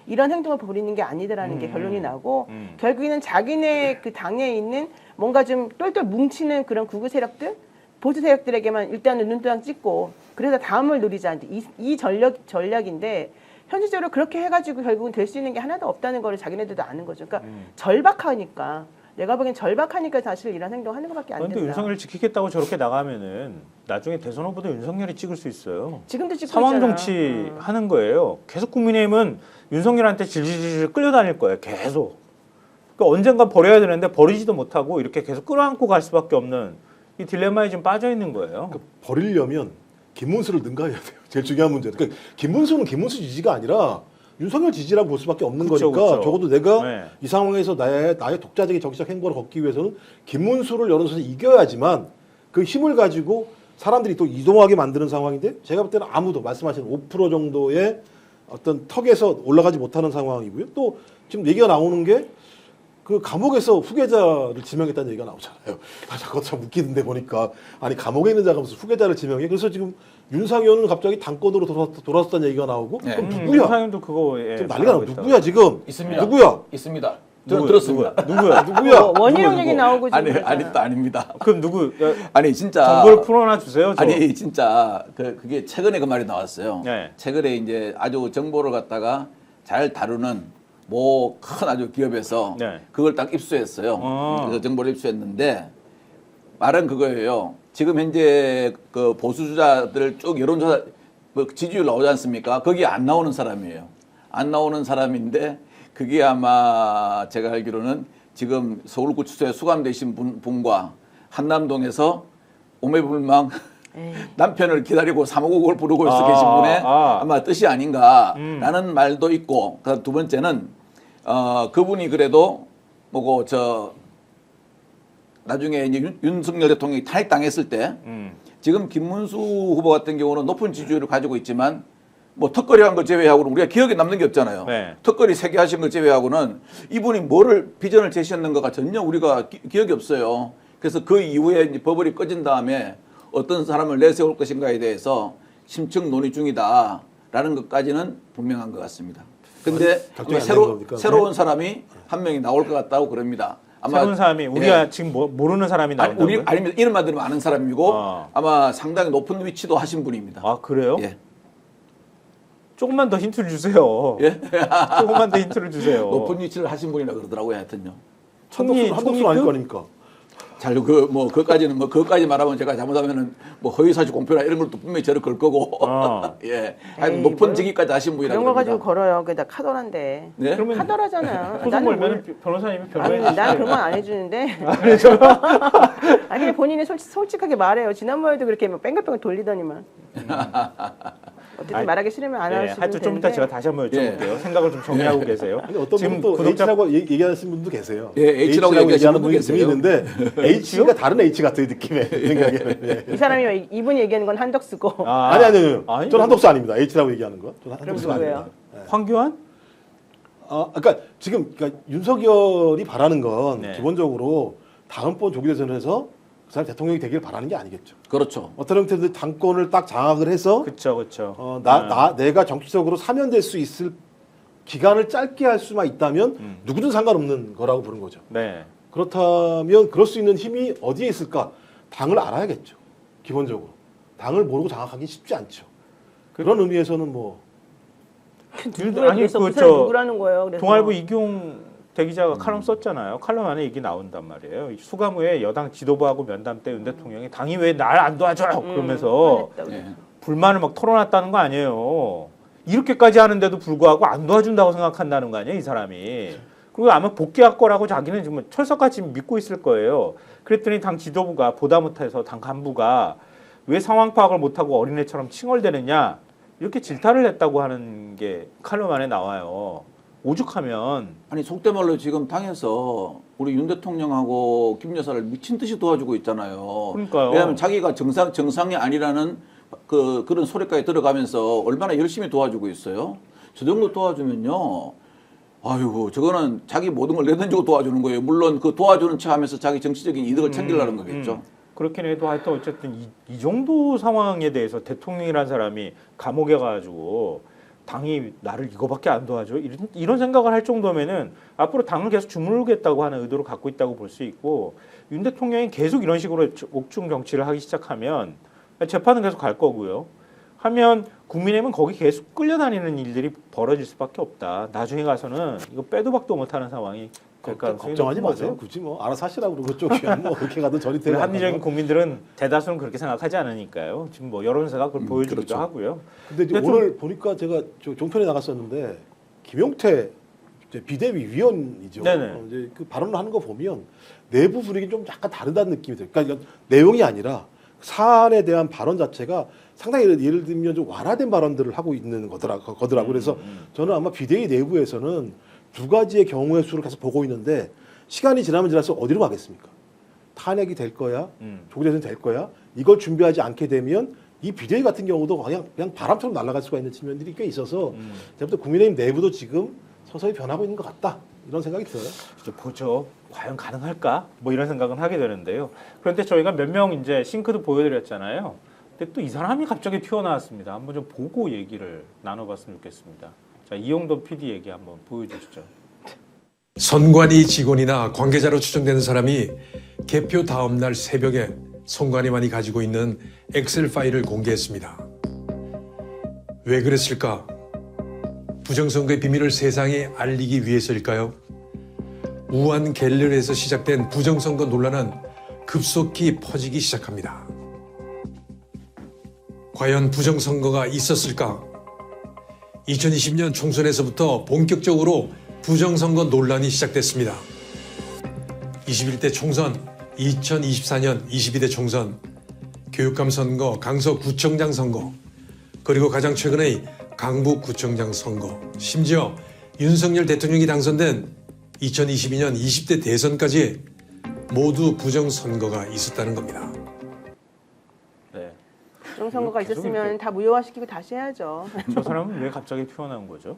이런 행동을 벌이는 게 아니다라는 게 결론이 나고 결국에는 자기네 그 당에 있는 뭔가 좀 똘똘 뭉치는 그런 극우 세력들, 보수 세력들에게만 일단은 눈도장 찍고 그래서 다음을 노리자. 이 전략인데 현실적으로 그렇게 해가지고 결국은 될 수 있는 게 하나도 없다는 거를 자기네들도 아는 거죠. 그러니까 절박하니까. 내가 보기엔 절박하니까 사실 이런 행동하는 것밖에 안 된다. 그런데 윤석열 지키겠다고 저렇게 나가면은 나중에 대선 후보도 윤석열이 찍을 수 있어요. 지금도 찍고 상황 있잖아. 정치 하는 거예요. 계속 국민의힘은 윤석열한테 질질질 끌려다닐 거예요. 계속. 그러니까 언젠가 버려야 되는데 버리지도 못하고 이렇게 계속 끌어안고 갈 수밖에 없는 이 딜레마에 지금 빠져 있는 거예요. 그러니까 버리려면 김문수를 능가해야 돼요. 제일 중요한 문제는. 그러니까 김문수는 김문수 지지가 아니라 윤석열 지지라고 볼 수밖에 없는 그쵸, 거니까 그쵸. 적어도 내가 네. 이 상황에서 나의 독자적인 정치적 행보를 걷기 위해서는 김문수를 여론조사에서 이겨야지만 그 힘을 가지고 사람들이 또 이동하게 만드는 상황인데 제가 볼 때는 아무도 말씀하신 5% 정도의 어떤 턱에서 올라가지 못하는 상황이고요. 또 지금 얘기가 나오는 게 그 감옥에서 후계자를 지명했다는 얘기가 나오잖아요. 그것도 참 웃기는데 보니까 아니 감옥에 있는 자가 무슨 후계자를 지명해? 그래서 지금 윤상현은 갑자기 당권으로 돌아섰다는 얘기가 나오고 네. 그럼 누구야? 윤상현도 그거에 지금 난리가 나. 누구야 지금? 있습니다. 누구야? 있습니다. 누구, 들었습니다. 누구야? 누구야? 원희룡 누구, 얘기 누구? 나오고 지금 아니 그러잖아요. 또 아닙니다. 그럼 누구? 아니 진짜 정보를 풀어놔 주세요. 저. 아니 진짜 그게 최근에 그 말이 나왔어요. 네. 최근에 이제 아주 정보를 갖다가 잘 다루는 뭐 큰 아주 기업에서 네. 그걸 딱 입수했어요. 그래서 정보를 입수했는데 말은 그거예요. 지금 현재 그 보수주자들 쭉 여론조사 뭐 지지율 나오지 않습니까? 거기에 안 나오는 사람이에요. 안 나오는 사람인데 그게 아마 제가 알기로는 지금 서울구치소에 수감되신 분과 한남동에서 오매불망 남편을 기다리고 3호곡을 부르고 있어 계신 분의 아마 뜻이 아닌가라는 말도 있고, 두 번째는 그분이 그래도 뭐고 나중에 이제 윤석열 대통령이 탈당했을 때 지금 김문수 후보 같은 경우는 높은 지지율을 가지고 있지만 뭐 턱걸이 한 걸 제외하고는 우리가 기억에 남는 게 없잖아요. 네. 턱걸이 3개 하신 걸 제외하고는 이분이 뭐를 비전을 제시했는가가 전혀 우리가 기억이 없어요. 그래서 그 이후에 이제 버블이 꺼진 다음에 어떤 사람을 내세울 것인가에 대해서 심층 논의 중이다라는 것까지는 분명한 것 같습니다. 근데 결정이 아마 안된 겁니까? 새로운 사람이 한 명이 나올 것 같다고 그럽니다. 아마 새로운 사람이 우리가 지금 모르는 사람이 나온다고요? 아니면 이름만 들으면 아는 사람이고 아. 아마 상당히 높은 위치도 하신 분입니다. 아 그래요? 예. 조금만 더 힌트를 주세요. 예? 조금만 더 힌트를 주세요. 높은 위치를 하신 분이라 그러더라고요, 하여튼요. 한덕수 아닐 거 아닙니까? 잘 그것까지 말하면 제가 잘못하면은 뭐 허위사실 공표나 이런 것도 분명히 저를 걸 거고. 예. 하여튼 에이, 높은 뭘 직위까지 하신 분이라 그런 거 그럽니다. 가지고 걸어요. 그게 다 카더란데. 네? 그러면 카더라잖아요. 소송 걸면 변호사님이 아니, 변호해 난 그런 건 안 해주는데. 아니, 그냥 본인이 솔직하게 말해요. 지난번에도 그렇게 막 뺑글뺑글 돌리더니만. 어쨌든 아니, 말하기 싫으면 안 예, 하시면 하여튼 좀 이따 제가 다시 한번 여쭤볼게요. 생각을 좀 정리하고 계세요. 아니, 어떤 지금 분은 또 구독자 H라고 얘기하시는 분도 계세요. 예, H라고 얘기하시는 분도 계세요. 있는데 H가 다른 H 같아요 느낌에 생각에는. 예. 이 사람이 이분이 얘기하는 건 한덕수고. 아니. 아니, 저는 한덕수 아닙니다. H라고 얘기하는 거. 저는 그럼 한덕수가 누구예요? 아닙니다. 황교안? 그러니까 지금 윤석열이 바라는 건 네. 기본적으로 다음번 조기 대선에서 그 사람 대통령이 되길 바라는 게 아니겠죠. 그렇죠. 어떤 형태든 당권을 딱 장악을 해서 그렇죠. 내가 정치적으로 사면될 수 있을 기간을 짧게 할 수만 있다면 누구든 상관없는 거라고 보는 거죠. 네. 그렇다면 그럴 수 있는 힘이 어디에 있을까? 당을 알아야겠죠. 기본적으로. 당을 모르고 장악하기 쉽지 않죠. 그런 의미에서는 뭐 누구에 아니, 비해서 그 그 사람이 저 누구라는 거예요. 그래서. 동아일보 이기용 대기자가 칼럼 썼잖아요. 칼럼 안에 얘기 나온단 말이에요. 수감 후에 여당 지도부하고 면담 때 윤 대통령이 당이 왜 날 안 도와줘? 그러면서 화냈다고. 예. 불만을 막 털어놨다는 거 아니에요. 이렇게까지 하는데도 불구하고 안 도와준다고 생각한다는 거 아니에요, 이 사람이. 그리고 아마 복귀할 거라고 자기는 지금 철석같이 믿고 있을 거예요. 그랬더니 당 지도부가 보다 못해서 당 간부가 왜 상황 파악을 못하고 어린애처럼 칭얼대느냐 이렇게 질타를 했다고 하는 게 칼럼 안에 나와요. 오죽하면 아니 속된 말로 지금 당에서 우리 윤 대통령하고 김 여사를 미친 듯이 도와주고 있잖아요. 그러니까요. 왜냐하면 자기가 정상이 아니라는 그런 소리까지 들어가면서 얼마나 열심히 도와주고 있어요. 저 정도 도와주면요. 아이고 저거는 자기 모든 걸 내던지고 도와주는 거예요. 물론 그 도와주는 척하면서 자기 정치적인 이득을 챙기려는 거겠죠. 그렇긴 해도 하여튼 어쨌든 이 정도 상황에 대해서 대통령이라는 사람이 감옥에 가가지고 당이 나를 이거밖에 안 도와줘 이런 생각을 할 정도면은 앞으로 당을 계속 주물르겠다고 하는 의도를 갖고 있다고 볼 수 있고 윤 대통령이 계속 이런 식으로 옥중 정치를 하기 시작하면 재판은 계속 갈 거고요. 하면 국민의힘은 거기 계속 끌려다니는 일들이 벌어질 수밖에 없다. 나중에 가서는 이거 빼도 박도 못하는 상황이 될 가능성이 걱정하지 높은 마세요. 거죠. 굳이 뭐 알아서 하시라고 그러고 쪽이야. 뭐 그렇게 가도 저리 되는 합리적인 국민들은 대다수는 그렇게 생각하지 않으니까요. 지금 뭐 여론사가 그걸 보여주기도 그렇죠. 하고요. 근데 이제 근데 좀- 오늘 보니까 제가 종편에 나갔었는데 김용태 이제 비대위 위원이죠. 네네. 이제 그 발언을 하는 거 보면 내부 분위기 좀 약간 다르다는 느낌이 들어요. 그러니까 이건 내용이 아니라 사안에 대한 발언 자체가 상당히 예를 들면 좀 완화된 발언들을 하고 있는 거더라고. 그래서 저는 아마 비대위 내부에서는 두 가지의 경우의 수를 계속 보고 있는데 시간이 지나면 지날수록 어디로 가겠습니까? 탄핵이 될 거야? 조기 대선 될 거야? 이걸 준비하지 않게 되면 이 비대위 같은 경우도 그냥 바람처럼 날아갈 수가 있는 측면들이 꽤 있어서 제가 볼 때 국민의힘 내부도 지금 서서히 변하고 있는 것 같다. 이런 생각이 들어요. 이제 보죠. 과연 가능할까? 뭐 이런 생각은 하게 되는데요. 그런데 저희가 몇 명 이제 싱크도 보여드렸잖아요. 근데 또 이 사람이 갑자기 튀어나왔습니다. 한번 좀 보고 얘기를 나눠봤으면 좋겠습니다. 자, 이용돈 PD 얘기 한번 보여주시죠. 선관위 직원이나 관계자로 추정되는 사람이 개표 다음 날 새벽에 선관위만이 가지고 있는 엑셀 파일을 공개했습니다. 왜 그랬을까? 부정선거의 비밀을 세상에 알리기 위해서일까요? 우한 갤러리에서 시작된 부정선거 논란은 급속히 퍼지기 시작합니다. 과연 부정선거가 있었을까? 2020년 총선에서부터 본격적으로 부정선거 논란이 시작됐습니다. 21대 총선, 2024년 22대 총선, 교육감 선거, 강서구청장 선거, 그리고 가장 최근의 강북구청장 선거, 심지어 윤석열 대통령이 당선된 2022년 20대 대선까지 모두 부정선거가 있었다는 겁니다. 네. 부정선거가 계속 있었으면 이렇게- 다 무효화시키고 다시 해야죠. 저 사람은 왜 갑자기 튀어나온 거죠?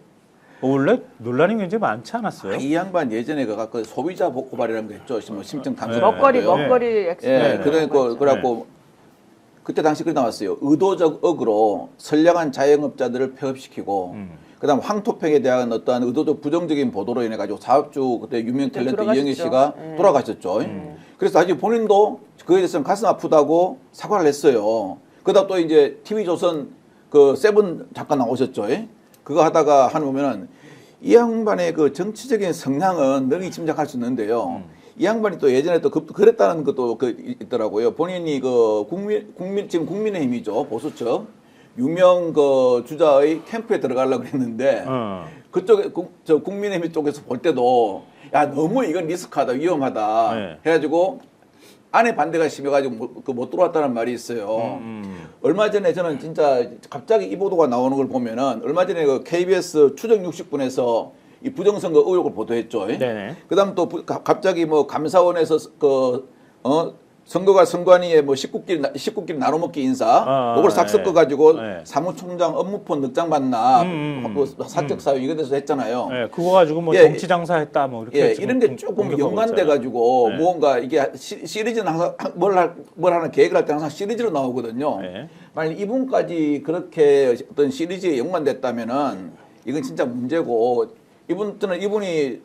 원래 논란이 굉장히 많지 않았어요? 이 양반 예전에 그 소비자 고발이라는 거 했죠. 뭐 심증 탐색. 네. 먹거리 예, 엑스프레스. 그래갖고 그때 당시 그래 나왔어요. 의도적 억으로 선량한 자영업자들을 폐업시키고, 그다음 황토팩에 대한 어떠한 의도적 부정적인 보도로 인해 가지고 사업주 그때 유명 탤런트 돌아가셨죠. 이영애 씨가 네. 돌아가셨죠. 그래서 사실 본인도 그에 대해서는 가슴 아프다고 사과를 했어요. 그러다 또 이제 TV조선 그 세븐 잠깐 나오셨죠. 그거 하다가 보면은 이 양반의 그 정치적인 성향은 능히 짐작할 수 있는데요. 이 양반이 또 예전에 또 그랬다는 것도 있더라고요. 본인이 그 지금 국민의힘이죠. 보수층 유명 그 주자의 캠프에 들어가려고 했는데 그쪽에 저 국민의힘 쪽에서 볼 때도 야 너무 이건 리스크하다 위험하다 네. 해가지고 안에 반대가 심해가지고 못 들어왔다는 말이 있어요. 얼마 전에 저는 진짜 갑자기 이 보도가 나오는 걸 보면은 얼마 전에 그 KBS 추정 60분에서 이 부정선거 의혹을 보도했죠. 네네. 그다음 또 갑자기 뭐 감사원에서 선거가 선관위에 뭐 식구끼리 나눠먹기 인사 그걸 싹 섞어가지고 네. 사무총장 업무폰 넉장 받나 뭐 사적 사유 이거 돼서 했잖아요. 네, 그거 가지고 뭐 예, 정치 장사했다 뭐 이렇게 예, 지금 이런 게 조금 공격하고 연관돼가지고 있잖아요. 네. 무언가 이게 시리즈는 항상 뭘 하는 계획을 할 때 항상 시리즈로 나오거든요. 네. 만약 이분까지 그렇게 어떤 시리즈에 연관됐다면은 이건 진짜 문제고 이분이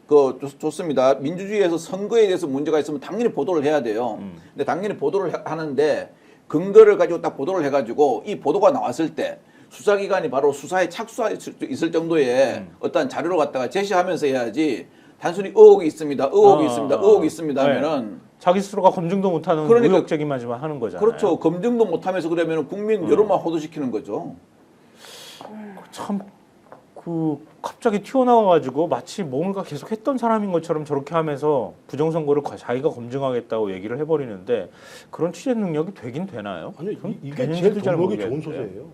좋습니다. 민주주의에서 선거에 대해서 문제가 있으면 당연히 보도를 해야 돼요. 근데 당연히 보도를 하는데 근거를 가지고 딱 보도를 해가지고 이 보도가 나왔을 때 수사기관이 바로 수사에 착수할 수 있을 정도의 어떤 자료를 갖다가 제시하면서 해야지 단순히 의혹이 있습니다. 의혹이 있습니다 하면은 네. 자기 스스로가 검증도 못하는 그러니까- 의혹 제기만 하는 거잖아요. 그렇죠. 검증도 못하면서 그러면 국민 여론만 호도시키는 거죠. 참 갑자기 튀어나와가지고 마치 뭔가 계속 했던 사람인 것처럼 저렇게 하면서 부정선거를 자기가 검증하겠다고 얘기를 해버리는데 그런 취재 능력이 되긴 되나요? 아니 그건 이게 되는지도 제일 잘 덕목이 좋은 모르겠는데. 소재예요.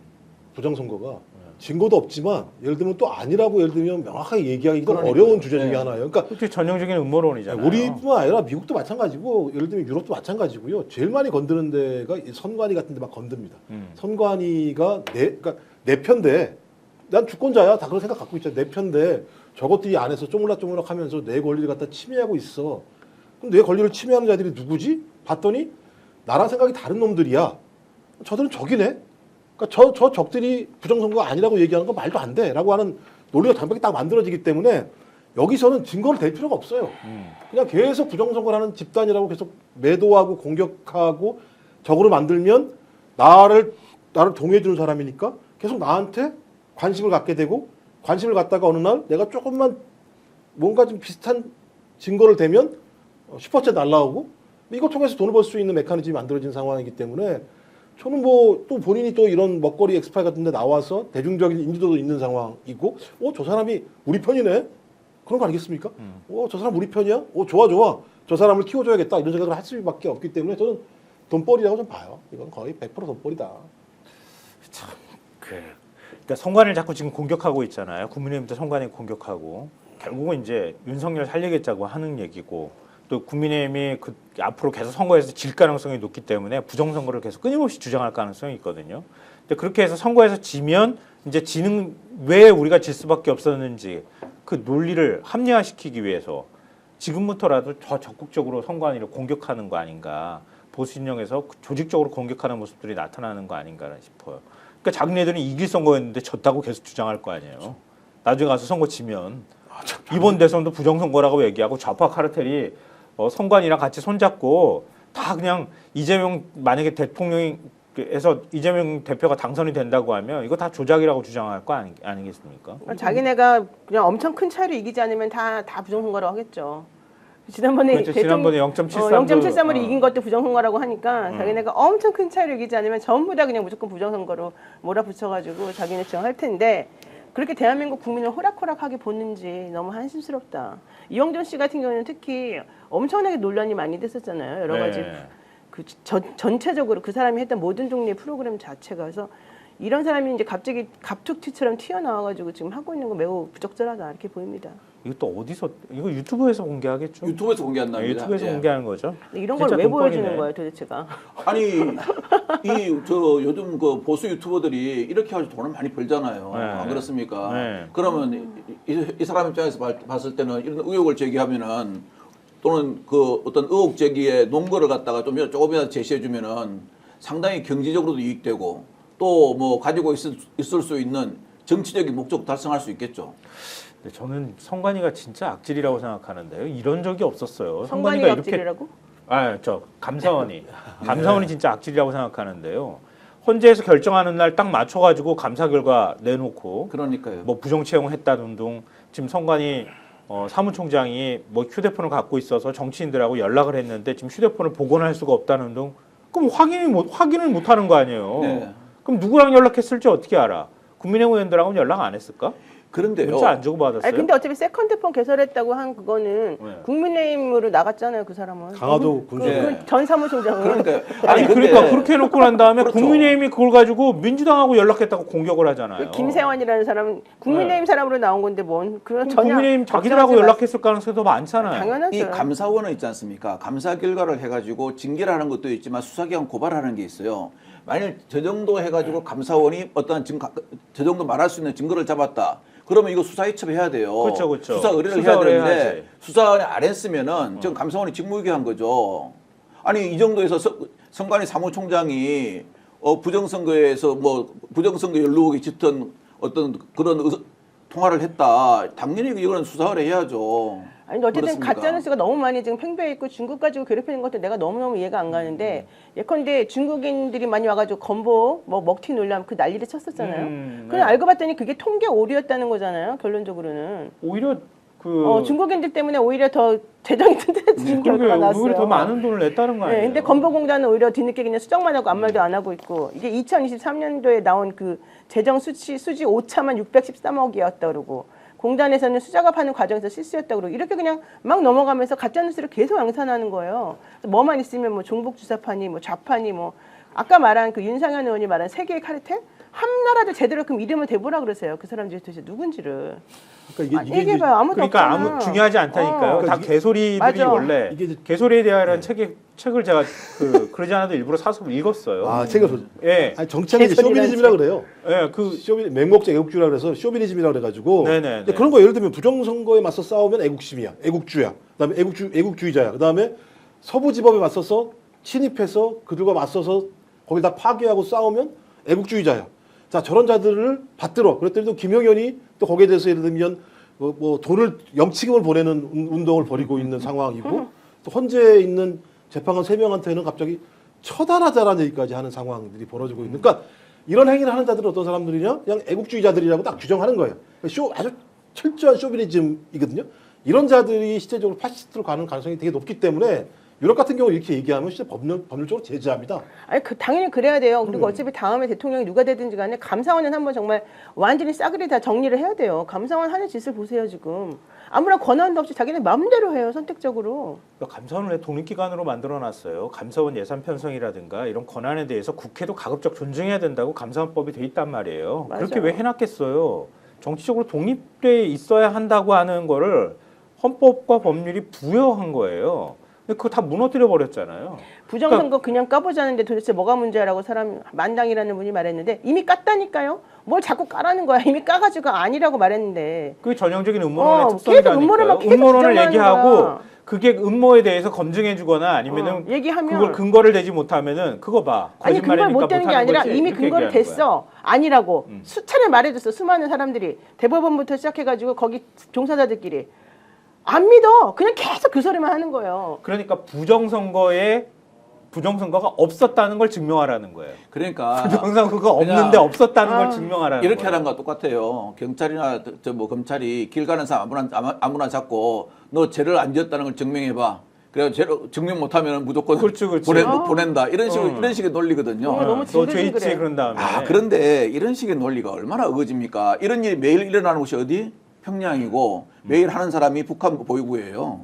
부정선거가 증거도 없지만 예를 들면 또 아니라고 예를 들면 명확하게 얘기하기가 어려운 주제 중에 하나예요. 그러니까 그게 전형적인 음모론이잖아요. 우리뿐만 아니라 미국도 마찬가지고 예를 들면 유럽도 마찬가지고요. 제일 많이 건드는 데가 이 선관위 같은 데 막 건듭니다. 선관위가 그러니까 내 편데 난 주권자야. 다 그런 생각 갖고 있잖아. 내 편데 저것들이 안에서 쪼물락쪼물락 하면서 내 권리를 갖다 침해하고 있어. 그럼 내 권리를 침해하는 자들이 누구지? 봤더니 나랑 생각이 다른 놈들이야. 저들은 적이네. 그러니까 저 적들이 부정선거 아니라고 얘기하는 건 말도 안 돼. 라고 하는 논리가 단박에 딱 만들어지기 때문에 여기서는 증거를 댈 필요가 없어요. 그냥 계속 부정선거를 하는 집단이라고 계속 매도하고 공격하고 적으로 만들면 나를 동의해주는 사람이니까 계속 나한테 관심을 갖게 되고 관심을 갖다가 어느 날 내가 조금만 뭔가 좀 비슷한 증거를 대면 슈퍼챗 날라오고 이거 통해서 돈을 벌 수 있는 메커니즘이 만들어진 상황이기 때문에 저는 뭐 또 본인이 또 이런 먹거리 엑스파일 같은 데 나와서 대중적인 인지도도 있는 상황이고 저 사람이 우리 편이네? 그런 거 아니겠습니까? 저 사람 우리 편이야? 좋아. 저 사람을 키워줘야겠다. 이런 생각을 할 수밖에 없기 때문에 저는 돈벌이라고 좀 봐요. 이건 거의 100% 돈벌이다. 그러니까 선관위를 자꾸 지금 공격하고 있잖아요. 국민의힘도 선관위 공격하고 결국은 이제 윤석열 살리겠다고 하는 얘기고 또 국민의힘이 앞으로 계속 선거에서 질 가능성이 높기 때문에 부정선거를 계속 끊임없이 주장할 가능성이 있거든요. 근데 그렇게 해서 선거에서 지면 이제 지는 왜 우리가 질 수밖에 없었는지 그 논리를 합리화시키기 위해서 지금부터라도 더 적극적으로 선관위를 공격하는 거 아닌가. 보수 진영에서 조직적으로 공격하는 모습들이 나타나는 거 아닌가 싶어요. 그러니까 자기네들은 이길 선거였는데 졌다고 계속 주장할 거 아니에요. 나중에 가서 선거 지면 이번 대선도 부정선거라고 얘기하고 좌파 카르텔이 선관위랑 같이 손잡고 다 그냥 이재명 만약에 대통령에서 이재명 대표가 당선이 된다고 하면 이거 다 조작이라고 주장할 거 아니겠습니까? 자기네가 그냥 엄청 큰 차이로 이기지 않으면 다 부정선거라고 하겠죠. 지난번에 그렇죠. 지난번에 0.73으로 이긴 것도 부정선거라고 하니까 자기네가 엄청 큰 차이로 이기지 않으면 전부 다 그냥 무조건 부정선거로 몰아붙여가지고 자기네 주장할 텐데 그렇게 대한민국 국민을 호락호락하게 보는지 너무 한심스럽다. 이영돈 씨 같은 경우는 특히 엄청나게 논란이 많이 됐었잖아요. 여러 가지 그 전체적으로 그 사람이 했던 모든 종류의 프로그램 자체가 그래서 이런 사람이 이제 갑자기 갑툭튀처럼 튀어나와가지고 지금 하고 있는 거 매우 부적절하다 이렇게 보입니다. 이거 또 어디서 이거 유튜브에서 공개하겠죠? 유튜브에서 공개한답니다. 유튜브에서 예. 공개하는 거죠. 이런 걸 진짜 왜 돈벌이네. 보여주는 거예요, 도대체가? 아니 저 요즘 그 보수 유튜버들이 이렇게 가지고 돈을 많이 벌잖아요. 네. 안 그렇습니까? 네. 그러면 이 사람 입장에서 봤을 때는 이런 의혹을 제기하면은 또는 그 어떤 의혹 제기의 논거를 갖다가 조금이라도 제시해주면은 상당히 경제적으로도 이익되고 또 뭐 가지고 있을 수 있는 정치적인 목적 달성할 수 있겠죠. 근데 저는 선관위가 진짜 악질이라고 생각하는데요. 이런 적이 없었어요. 선관위가 악질이라고? 감사원이 감사원이 진짜 악질이라고 생각하는데요. 헌재에서 결정하는 날 딱 맞춰가지고 감사 결과 내놓고 그러니까요. 뭐 부정 채용했다는 등 지금 선관위 사무총장이 뭐 휴대폰을 갖고 있어서 정치인들하고 연락을 했는데 지금 휴대폰을 복원할 수가 없다는 등 그럼 확인을 못 하는 거 아니에요. 네. 그럼 누구랑 연락했을지 어떻게 알아? 국민의힘 의원들하고는 연락 안 했을까? 그런데요. 문자 안 주고 받았어요? 아니 근데 어차피 세컨드폰 개설했다고 한 그거는 네. 국민의힘으로 나갔잖아요, 그 사람은. 강화도 군수. 전 사무총장은. 그러니까 아니 근데 그러니까 그렇게 해놓고 난 다음에 그렇죠. 국민의힘이 그걸 가지고 민주당하고 연락했다고 공격을 하잖아요. 김세환이라는 사람은 국민의힘 사람으로 나온 건데 뭔 그런 그럼 전혀 국민의힘 자기들하고 걱정하지 연락했을 가능성이 더 많잖아요. 당연하죠. 이 감사원은 있지 않습니까? 감사 결과를 해가지고 징계를 하는 것도 있지만 수사기관 고발하는 게 있어요. 만일 저 정도 해가지고 감사원이 어떤 저 정도 말할 수 있는 증거를 잡았다. 그러면 이거 수사 이첩해야 돼요. 그렇죠, 그렇죠. 수사 의뢰를 수사 해야 의뢰 되는데 해야지. 수사를 안 했으면은 지금 감사원이 직무유기한 거죠. 아니 이 정도에서 선관위 사무총장이 부정선거에서 뭐 부정선거 연루에 짙은 어떤 그런 통화를 했다. 당연히 이거는 수사 의뢰해야죠. 아니 근데 어쨌든 그렇습니까? 가짜뉴스가 너무 많이 지금 팽배해 있고 중국 가지고 괴롭히는 것도 내가 너무너무 이해가 안 가는데 예컨대 중국인들이 많이 와가지고 건보 뭐 먹튀 논란 그 난리를 쳤었잖아요. 그냥 알고 봤더니 그게 통계 오류였다는 거잖아요. 결론적으로는. 오히려 그 중국인들 때문에 오히려 더 재정이 튼튼해진 결과가 나왔어요. 오히려 더 많은 돈을 냈다는 거 아니에요? 네, 근데 건보공단은 오히려 뒤늦게 그냥 수정만 하고 아무 말도 안 하고 있고 이게 2023년도에 나온 그 재정 수지 5차만 613억이었다 그러고 공단에서는 수작업하는 과정에서 실수였다 그러고 이렇게 그냥 막 넘어가면서 가짜뉴스를 계속 양산하는 거예요. 뭐만 있으면 뭐 종북주사파니 뭐 좌파니 뭐 아까 말한 그 윤상현 의원이 말한 세계의 카르텔 한 나라도 제대로 그럼 이름을 대보라 그러세요. 그 사람들이 도대체 누군지를. 그러니까 얘기해봐요. 아무도 그러니까 없잖아. 중요하지 않다니까요. 다 그러니까 개소리들이 맞아. 원래 이게 이제- 개소리에 대한 책을 제가 그러지 않아도 일부러 사서 읽었어요. 아, 책을 예, 아니 정책이 이제 개소리라는 쇼비니즘이라 그래요. 예, 그 맹목적 애국주의라 그래서 쇼비니즘이라 그래가지고 네네네. 근데 그런 거 예를 들면 부정선거에 맞서 싸우면 애국심이야, 애국주야. 그다음에 애국주의자야. 그다음에 서부지법에 맞서서 침입해서 그들과 맞서서 거길 다 파괴하고 싸우면 애국주의자야. 자 저런 자들을 받들어. 그랬더니 또 김영현이 또 거기에 대해서 예를 들면 뭐 돈을 영치금을 보내는 운동을 벌이고 있는 상황이고 또 헌재에 있는 재판관 3명한테는 갑자기 처단하자라는 얘기까지 하는 상황들이 벌어지고 있는. 그러니까 이런 행위를 하는 자들은 어떤 사람들이냐? 그냥 애국주의자들이라고 딱 규정하는 거예요. 아주 철저한 쇼비니즘이거든요. 이런 자들이 실제적으로 파시스트로 가는 가능성이 되게 높기 때문에 유럽 같은 경우 이렇게 얘기하면 진짜 법률적으로 제재합니다. 아니 당연히 그래야 돼요. 그리고 어차피 다음에 대통령이 누가 되든지 간에 감사원은 한번 정말 완전히 싸그리 다 정리를 해야 돼요. 감사원 하는 짓을 보세요 지금. 아무런 권한도 없이 자기네 마음대로 해요 선택적으로. 그러니까 감사원을 왜 독립기관으로 만들어놨어요. 감사원 예산 편성이라든가 이런 권한에 대해서 국회도 가급적 존중해야 된다고 감사원법이 돼 있단 말이에요. 맞아요. 그렇게 왜 해놨겠어요. 정치적으로 독립돼 있어야 한다고 하는 거를 헌법과 법률이 부여한 거예요. 근데 그거 다 무너뜨려 버렸잖아요. 부정선거 그냥 까보자는데 도대체 뭐가 문제라고 사람 만당이라는 분이 말했는데 이미 깠다니까요. 뭘 자꾸 까라는 거야. 이미 까가지고 아니라고 말했는데. 그게 전형적인 음모론의 계속 특성이라니까요. 음모를 막 계속 음모론을 주장하는 얘기하고 거야. 그게 음모에 대해서 검증해주거나 아니면은 얘기하면 그걸 근거를 대지 못하면은 그거 봐. 아니 근거를 거짓말이니까 못 대는 게 못하는 아니라 거지. 이미 이렇게 근거를 얘기하는 거야. 댔어. 아니라고 수차례 말해줬어. 수많은 사람들이 대법원부터 시작해가지고 거기 종사자들끼리 안 믿어. 그냥 계속 그 소리만 하는 거예요. 그러니까 부정선거가 없었다는 걸 증명하라는 거예요. 그러니까 부정선거가 없는데 그냥 없었다는 걸 증명하라는 이렇게 거예요. 하는 거 똑같아요. 경찰이나 저 뭐 검찰이 길 가는 사람 아무나 잡고 너 죄를 안 지었다는 걸 증명해봐. 그래서 죄를 증명 못하면 무조건 그렇지. 보낸다. 이런 식의 논리거든요. 너무 너 징글징글해. 죄 있지 그런 다음에. 그런데 이런 식의 논리가 얼마나 어거집니까? 이런 일이 매일 일어나는 곳이 어디? 평양이고 매일 하는 사람이 북한 보위부예요.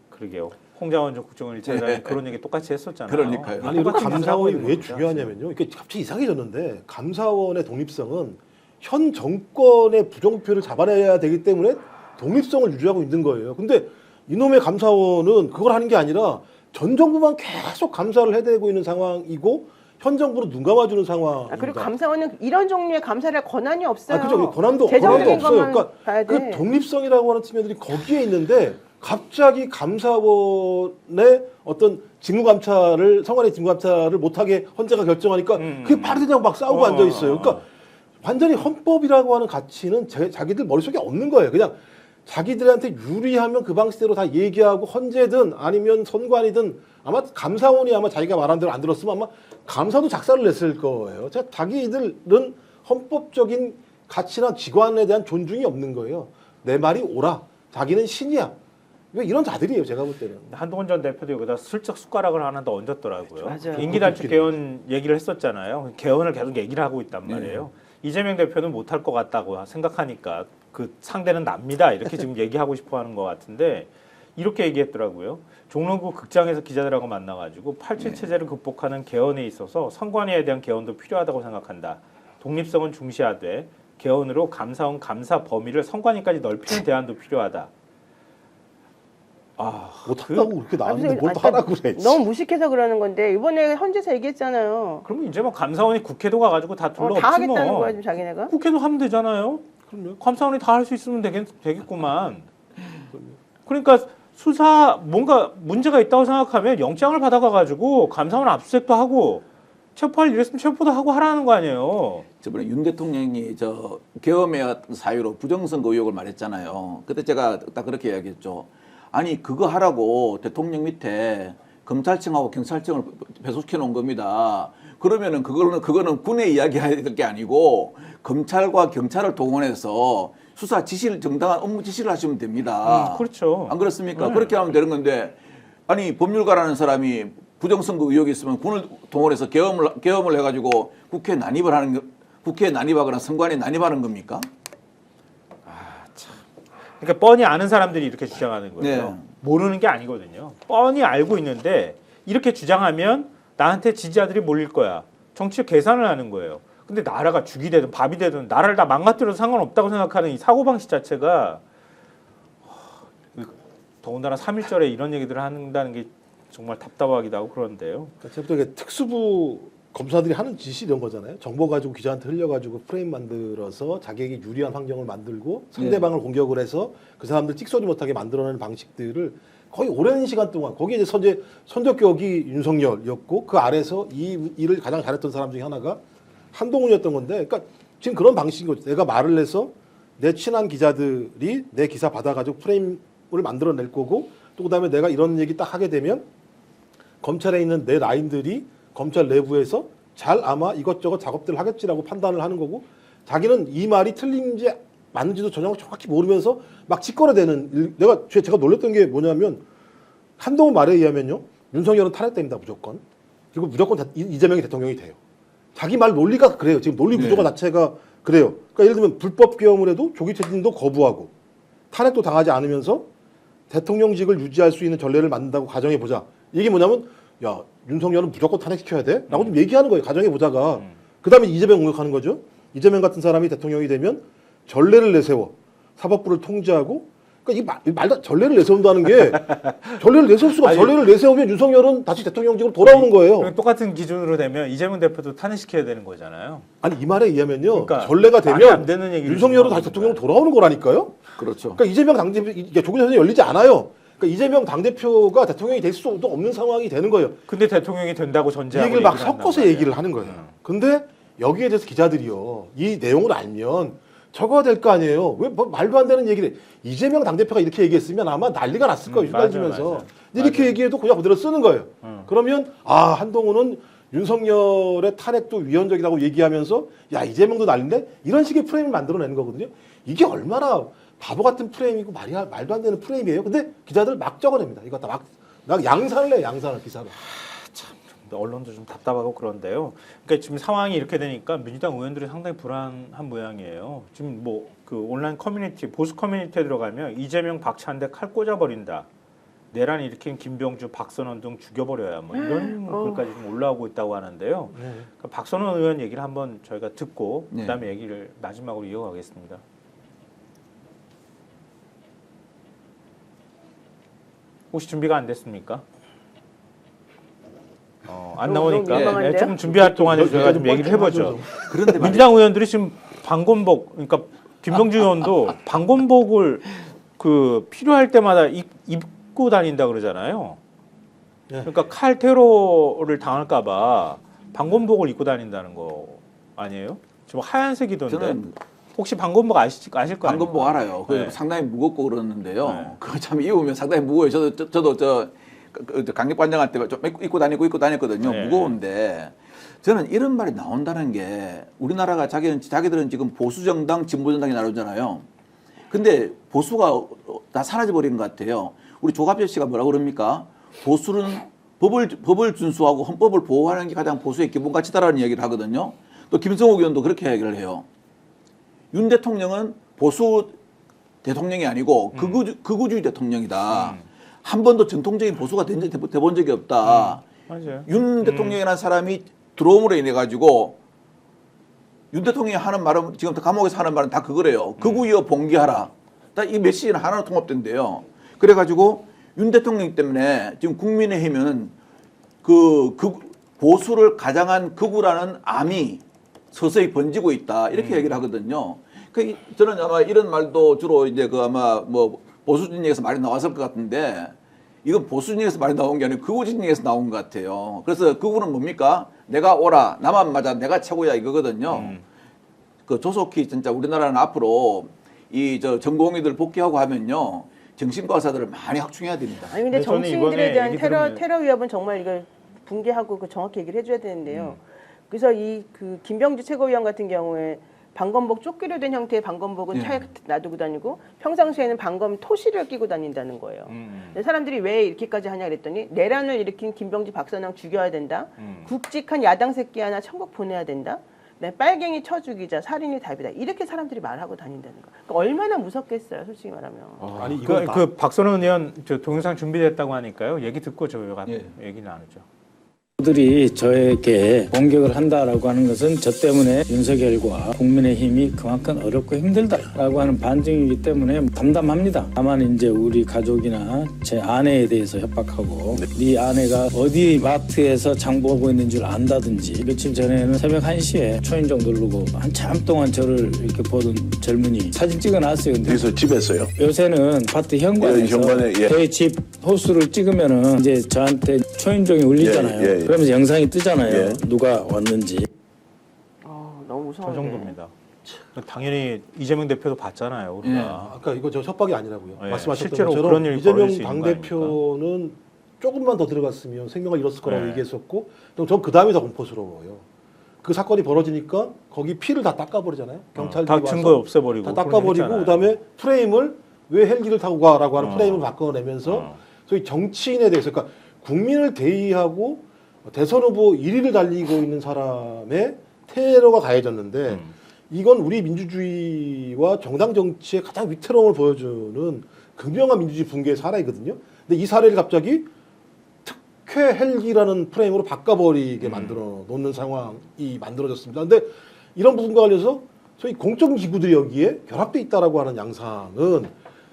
그러게요. 홍장원 전 국정원 1차장이 그런 얘기 똑같이 했었잖아요. 그러니까요. 아니 이거 똑같은 짓을 하고 감사원이 있는 왜 겁니다, 중요하냐면요. 이게 갑자기 이상해졌는데 감사원의 독립성은 현 정권의 부정표를 잡아내야 되기 때문에 독립성을 유지하고 있는 거예요. 근데 이놈의 감사원은 그걸 하는 게 아니라 전 정부만 계속 감사를 해대고 있는 상황이고 현 정부로 눈 감아주는 상황입니다. 그리고 감사원은 이런 종류의 감사를 할 권한이 없어요. 그죠. 권한도 재정적인 없어요. 것만 그러니까 봐야 돼. 그 독립성이라고 하는 측면들이 거기에 있는데 갑자기 감사원의 어떤 직무감찰을 성관의 직무감찰을 못하게 헌재가 결정하니까 그게 바로 되냐고 막 싸우고 앉아 있어요. 그러니까 완전히 헌법이라고 하는 가치는 자기들 머릿속에 없는 거예요. 그냥 자기들한테 유리하면 그 방식대로 다 얘기하고 헌재든 아니면 선관이든 아마 감사원이 아마 자기가 말한 대로 안 들었으면 아마 감사도 작사를 냈을 거예요. 자기들은 헌법적인 가치나 기관에 대한 존중이 없는 거예요. 내 말이 옳아. 자기는 신이야. 이런 자들이에요. 제가 볼 때는. 한동훈 전 대표도 여기다 슬쩍 숟가락을 하나 더 얹었더라고요. 맞아요. 임기 단축 개헌 얘기를 했었잖아요. 개헌을 계속 얘기를 하고 있단 말이에요. 이재명 대표는 못할 것 같다고 생각하니까 그 상대는 납니다. 이렇게 지금 얘기하고 싶어 하는 것 같은데 이렇게 얘기했더라고요. 종로구 극장에서 기자들하고 만나가지고 87 체제를 극복하는 개헌에 있어서 선관위에 대한 개헌도 필요하다고 생각한다. 독립성은 중시하되 개헌으로 감사원 감사 범위를 선관위까지 넓히는 대안도 필요하다. 못한다고 그렇게 나왔는데 뭘 또 아니, 하라고 그래. 너무 무식해서 그러는 건데 이번에 헌재에서 얘기했잖아요. 그러면 이제 뭐 감사원이 국회도 가가지고 다 둘러 다 엎지 하겠다는 뭐. 거야 지금 자기네가. 국회도 하면 되잖아요. 그럼요. 감사원이 다 할 수 있으면 되겠구만. 그러니까 수사 뭔가 문제가 있다고 생각하면 영장을 받아가가지고 감사원 압수수색도 하고 체포할 일 있으면 체포도 하고 하라는 거 아니에요. 저번에 윤 대통령이 저 계엄의 어떤 사유로 부정선거 의혹을 말했잖아요. 그때 제가 딱 그렇게 이야기했죠. 아니 그거 하라고 대통령 밑에 검찰청하고 경찰청을 배속시켜 놓은 겁니다. 그러면은 그거는 군의 이야기해야 될 게 아니고 검찰과 경찰을 동원해서 수사 지시를 정당한 업무 지시를 하시면 됩니다. 그렇죠. 안 그렇습니까? 그렇게 하면 되는 건데 아니 법률가라는 사람이 부정선거 의혹이 있으면 군을 동원해서 계엄을 해가지고 국회에 난입하거나 선관위에 난입하는 겁니까? 그러니까 뻔히 아는 사람들이 이렇게 주장하는 거예요. 네. 모르는 게 아니거든요. 뻔히 알고 있는데 이렇게 주장하면 나한테 지지자들이 몰릴 거야. 정치적 계산을 하는 거예요. 근데 나라가 죽이 되든 밥이 되든 나라를 다 망가뜨려도 상관없다고 생각하는 이 사고방식 자체가 더군다나 3.1절에 이런 얘기들을 한다는 게 정말 답답하기도 하고 그런데요. 그러니까 이게 특수부 검사들이 하는 짓이 이런 거잖아요. 정보 가지고 기자한테 흘려가지고 프레임 만들어서 자기에게 유리한 환경을 만들고 상대방을 공격을 해서 그 사람들 찍소리 못하게 만들어내는 방식들을 거의 오랜 시간 동안 거기에 이제 선적격이 윤석열이었고 그 아래서 이 일을 가장 잘했던 사람 중에 하나가 한동훈이었던 건데, 그러니까 지금 그런 방식인 거죠. 내가 말을 해서 내 친한 기자들이 내 기사 받아가지고 프레임을 만들어낼 거고 또 그다음에 내가 이런 얘기 딱 하게 되면 검찰에 있는 내 라인들이 검찰 내부에서 잘 아마 이것저것 작업들을 하겠지라고 판단을 하는 거고 자기는 이 말이 틀린지 맞는지도 전혀 정확히 모르면서 막 짓거려대는 제가 놀랐던 게 뭐냐면 한동훈 말에 의하면요. 윤석열은 탄핵됩니다. 무조건. 그리고 무조건 이재명이 대통령이 돼요. 자기 말 논리가 그래요. 지금 논리 구조가 자체가 그래요. 그러니까 예를 들면 불법 계엄을 해도 조기 퇴진도 거부하고 탄핵도 당하지 않으면서 대통령직을 유지할 수 있는 전례를 만든다고 가정해보자. 이게 뭐냐면 야 윤석열은 무조건 탄핵시켜야 돼? 라고 좀 얘기하는 거예요. 가정해보자가. 그 다음에 이재명 공격하는 거죠. 이재명 같은 사람이 대통령이 되면 전례를 내세워 사법부를 통제하고 그러니까 이 말도 전례를 내세운다는 게 전례를 내세울 수가 없어. 전례를 내세우면 윤석열은 다시 대통령직으로 돌아오는 거예요. 똑같은 기준으로 되면 이재명 대표도 탄핵시켜야 되는 거잖아요. 아니 이 말에 의하면요. 그러니까 전례가 말이 안 되면 되는 얘기를 윤석열은 지금 다시 하는 대통령으로 거예요. 돌아오는 거라니까요. 그렇죠. 그러니까 이재명 당대표 조국 전선이 열리지 않아요. 그러니까 이재명 당대표가 대통령이 될 수도 없는 상황이 되는 거예요. 근데 대통령이 된다고 이 전제하고 얘기를 막 한단 섞어서 말이에요. 얘기를 하는 거예요. 근데 여기에 대해서 기자들이요. 이 내용을 알면 적어야 될 거 아니에요. 왜 뭐 말도 안 되는 얘기를 해. 이재명 당대표가 이렇게 얘기했으면 아마 난리가 났을 거예요. 휘갈리면서. 맞아요. 이렇게 맞아요. 얘기해도 그냥 그대로 쓰는 거예요. 그러면 한동훈은 윤석열의 탄핵도 위헌적이라고 얘기하면서 야 이재명도 난리인데 이런 식의 프레임을 만들어내는 거거든요. 이게 얼마나 바보 같은 프레임이고 말도 안 되는 프레임이에요. 근데 기자들 막 적어냅니다. 이거 다 막 양산을 해요. 양산을 기사로. 언론도 좀 답답하고 그런데요. 그러니까 지금 상황이 이렇게 되니까 민주당 의원들이 상당히 불안한 모양이에요. 지금 뭐 그 온라인 커뮤니티, 보수 커뮤니티에 들어가면 이재명 박찬대 칼 꽂아버린다. 내란 일으킨 김병주, 박선원 등 죽여버려야 뭐 이런 글까지 좀 올라오고 있다고 하는데요. 그러니까 박선원 의원 얘기를 한번 저희가 듣고 네. 그다음에 얘기를 마지막으로 이어가겠습니다. 혹시 준비가 안 됐습니까? 안 너무 나오니까 민망한데요? 조금 준비할 동안에 저희가 좀 얘기를 해보죠. 그런데 말이죠. 민주당 의원들이 지금 방검복, 그러니까 김병주 의원도 방검복을 그 필요할 때마다 입고 다닌다 그러잖아요. 그러니까 칼 테러를 당할까봐 방검복을 입고 다닌다는 거 아니에요? 지금 하얀색이던데. 저는 혹시 방검복 아실 거 아니에요? 방검복 알아요. 그 네. 상당히 무겁고 그러는데요. 네. 그거 참 입으면 상당히 무거워요. 저도 강력반장할 때 좀 입고 다녔거든요. 네. 무거운데 저는 이런 말이 나온다는 게 우리나라가 자기들은 지금 보수 정당, 진보 정당이 나누잖아요. 근데 보수가 다 사라져 버린 것 같아요. 우리 조갑재 씨가 뭐라 그럽니까? 보수는 법을 준수하고 헌법을 보호하는 게 가장 보수의 기본 가치다라는 얘기를 하거든요. 또 김성욱 의원도 그렇게 얘기를 해요. 윤 대통령은 보수 대통령이 아니고 극우주의 대통령이다. 한 번도 전통적인 보수가 돼본 적이 없다. 맞아요. 윤 대통령이라는 사람이 들어옴으로 인해 가지고 윤 대통령이 하는 말은 지금 감옥에서 하는 말은 다 그거래요. 극우이어 봉기하라. 딱 이 메시지는 하나로 통합된대요. 그래가지고 윤 대통령 때문에 지금 국민의힘은 그 보수를 가장한 극우라는 암이 서서히 번지고 있다. 이렇게 얘기를 하거든요. 그 저는 아마 이런 말도 주로 이제 그 아마 뭐 보수 진영에서 말이 나왔을 것 같은데 이건 보수 진영에서 말이 나온 게 아니고 극우 진영에서 나온 것 같아요. 그래서 극우는 뭡니까? 내가 오라, 나만 맞아, 내가 최고야 이거거든요. 그 조속히 진짜 우리나라는 앞으로 이 전공의들 복귀하고 하면요 정신과 의사들을 많이 확충해야 됩니다. 아니 근데 네, 저는 정치인들에 이번에 대한 얘기 테러 들으면- 위협은 정말 이걸 붕괴하고 그 정확히 얘기를 해줘야 되는데요. 그래서 이 그 김병주 최고위원 같은 경우에 방검복 조끼로 된 형태의 방검복은 차에 놔두고 다니고 평상시에는 방검 토시를 끼고 다닌다는 거예요. 근데 사람들이 왜 이렇게까지 하냐 그랬더니 내란을 일으킨 김병주 박선왕 죽여야 된다. 굵직한 야당 새끼 하나 천국 보내야 된다. 빨갱이 쳐 죽이자 살인이 답이다. 이렇게 사람들이 말하고 다닌다는 거. 그러니까 얼마나 무섭겠어요, 솔직히 말하면. 아니 이거 그 박선원 의원 저 동영상 준비됐다고 하니까요. 얘기 듣고 저희가 예. 얘기 나누죠. 들이 저에게 공격을 한다라고 하는 것은 저 때문에 윤석열과 국민의힘이 그만큼 어렵고 힘들다라고 하는 반증이기 때문에 담담합니다. 다만 이제 우리 가족이나 제 아내에 대해서 협박하고 네 아내가 어디 마트에서 장 보고 있는 줄 안다든지 며칠 전에는 새벽 1시에 초인종 누르고 한참 동안 저를 이렇게 보던 젊은이 사진 찍어놨어요. 근데 어디서 집에서요? 요새는 아파트 현관에서 현관에, 예. 제 집 호수를 찍으면은 이제 저한테 초인종이 울리잖아요. 예, 예. 그러면서 영상이 뜨잖아요. 예. 누가 왔는지. 너무 저 무서운데. 정도입니다. 당연히 이재명 대표도 봤잖아요, 우리가. 아까 이거 저 협박이 아니라고요. 예, 말씀하셨던 실제로 것처럼 그런 일이 이재명 벌어질 수 있는 당대표는 조금만 더 들어갔으면 생명을 잃었을 거라고 네. 얘기했었고 전 그 다음이 더 공포스러워요. 그 사건이 벌어지니까 거기 피를 다 닦아버리잖아요. 경찰들이 다 와서 증거 없애버리고. 다 그런 닦아버리고 거 했잖아요. 그다음에 프레임을 왜 헬기를 타고 가라고 하는 프레임을 바꿔내면서 소위 정치인에 대해서 그러니까 국민을 대의하고 대선 후보 1위를 달리고 있는 사람의 테러가 가해졌는데 이건 우리 민주주의와 정당 정치의 가장 위태로움을 보여주는 극명한 민주주의 붕괴의 사례이거든요. 근데 이 사례를 갑자기 특혜 헬기라는 프레임으로 바꿔버리게 만들어 놓는 상황이 만들어졌습니다. 근데 이런 부분과 관련해서 소위 공적 기구들이 여기에 결합돼 있다라고 하는 양상은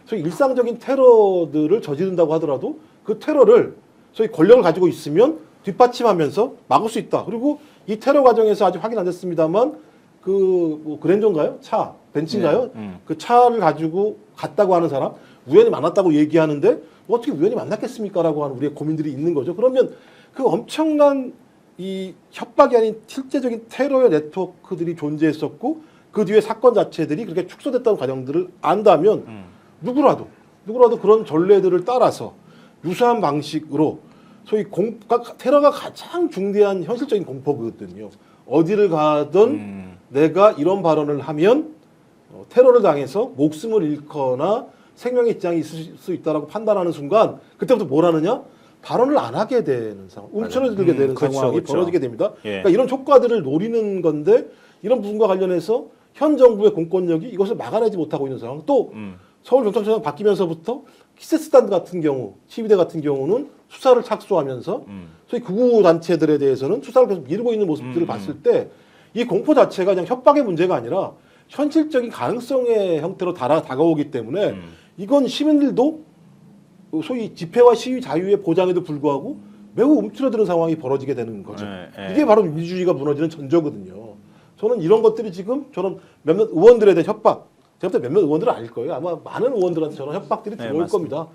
소위 일상적인 테러들을 저지른다고 하더라도 그 테러를 소위 권력을 가지고 있으면 뒷받침하면서 막을 수 있다. 그리고 이 테러 과정에서 아직 확인 안 됐습니다만 그뭐 그랜저인가요? 차 벤츠인가요? 그 차를 가지고 갔다고 하는 사람 우연히 만났다고 얘기하는데 어떻게 우연히 만났겠습니까라고 하는 우리의 고민들이 있는 거죠. 그러면 그 엄청난 이 협박이 아닌 실제적인 테러의 네트워크들이 존재했었고 그 뒤에 사건 자체들이 그렇게 축소됐다는 과정들을 안다면 누구라도 그런 전례들을 따라서 유사한 방식으로 소위 테러가 가장 중대한 현실적인 공포거든요. 어디를 가든 내가 이런 발언을 하면 테러를 당해서 목숨을 잃거나 생명의 지장이 있을 수 있다라고 판단하는 순간 그때부터 뭘 하느냐? 발언을 안 하게 되는 상황, 움츠러들게 되는 그렇죠, 상황이 그렇죠. 벌어지게 됩니다. 예. 그러니까 이런 효과들을 노리는 건데 이런 부분과 관련해서 현 정부의 공권력이 이것을 막아내지 못하고 있는 상황. 또 서울경찰청장 바뀌면서부터 키세스단 같은 경우, 시위대 같은 경우는 수사를 착수하면서 소위 극우 단체들에 대해서는 수사를 계속 미루고 있는 모습들을 봤을 때 이 공포 자체가 그냥 협박의 문제가 아니라 현실적인 가능성의 형태로 다가오기 때문에 이건 시민들도 소위 집회와 시위 자유의 보장에도 불구하고 매우 움츠러드는 상황이 벌어지게 되는 거죠. 이게 바로 민주주의가 무너지는 전조거든요. 저는 이런 것들이 지금 저는 몇몇 의원들에 대한 협박, 제가 볼 때 몇몇 의원들은 아닐 거예요. 아마 많은 의원들한테 저런 협박들이 들어올 겁니다.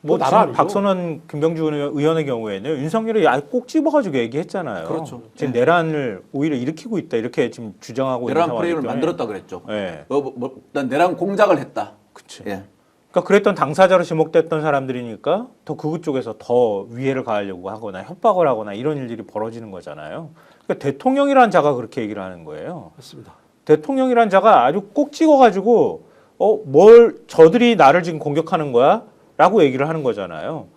뭐 나라 지금 아니죠. 박선원, 김병준 의원의 경우에는 윤석열이 아예 꼭 집어가지고 얘기했잖아요. 그렇죠. 지금 내란을 오히려 일으키고 있다 이렇게 지금 주장하고 있는 내란 상황이기 프레임을 때문에. 만들었다 그랬죠. 예. 일단 내란 공작을 했다. 그치. 예. 그러니까 그랬던 당사자로 지목됐던 사람들이니까 더 극우 쪽에서 더 위해를 가하려고 하거나 협박을 하거나 이런 일들이 벌어지는 거잖아요. 그러니까 대통령이라는 자가 그렇게 얘기를 하는 거예요. 맞습니다. 대통령이라는 자가 아주 꼭 찍어가지고 뭘 저들이 나를 지금 공격하는 거야? 라고 얘기를 하는 거잖아요.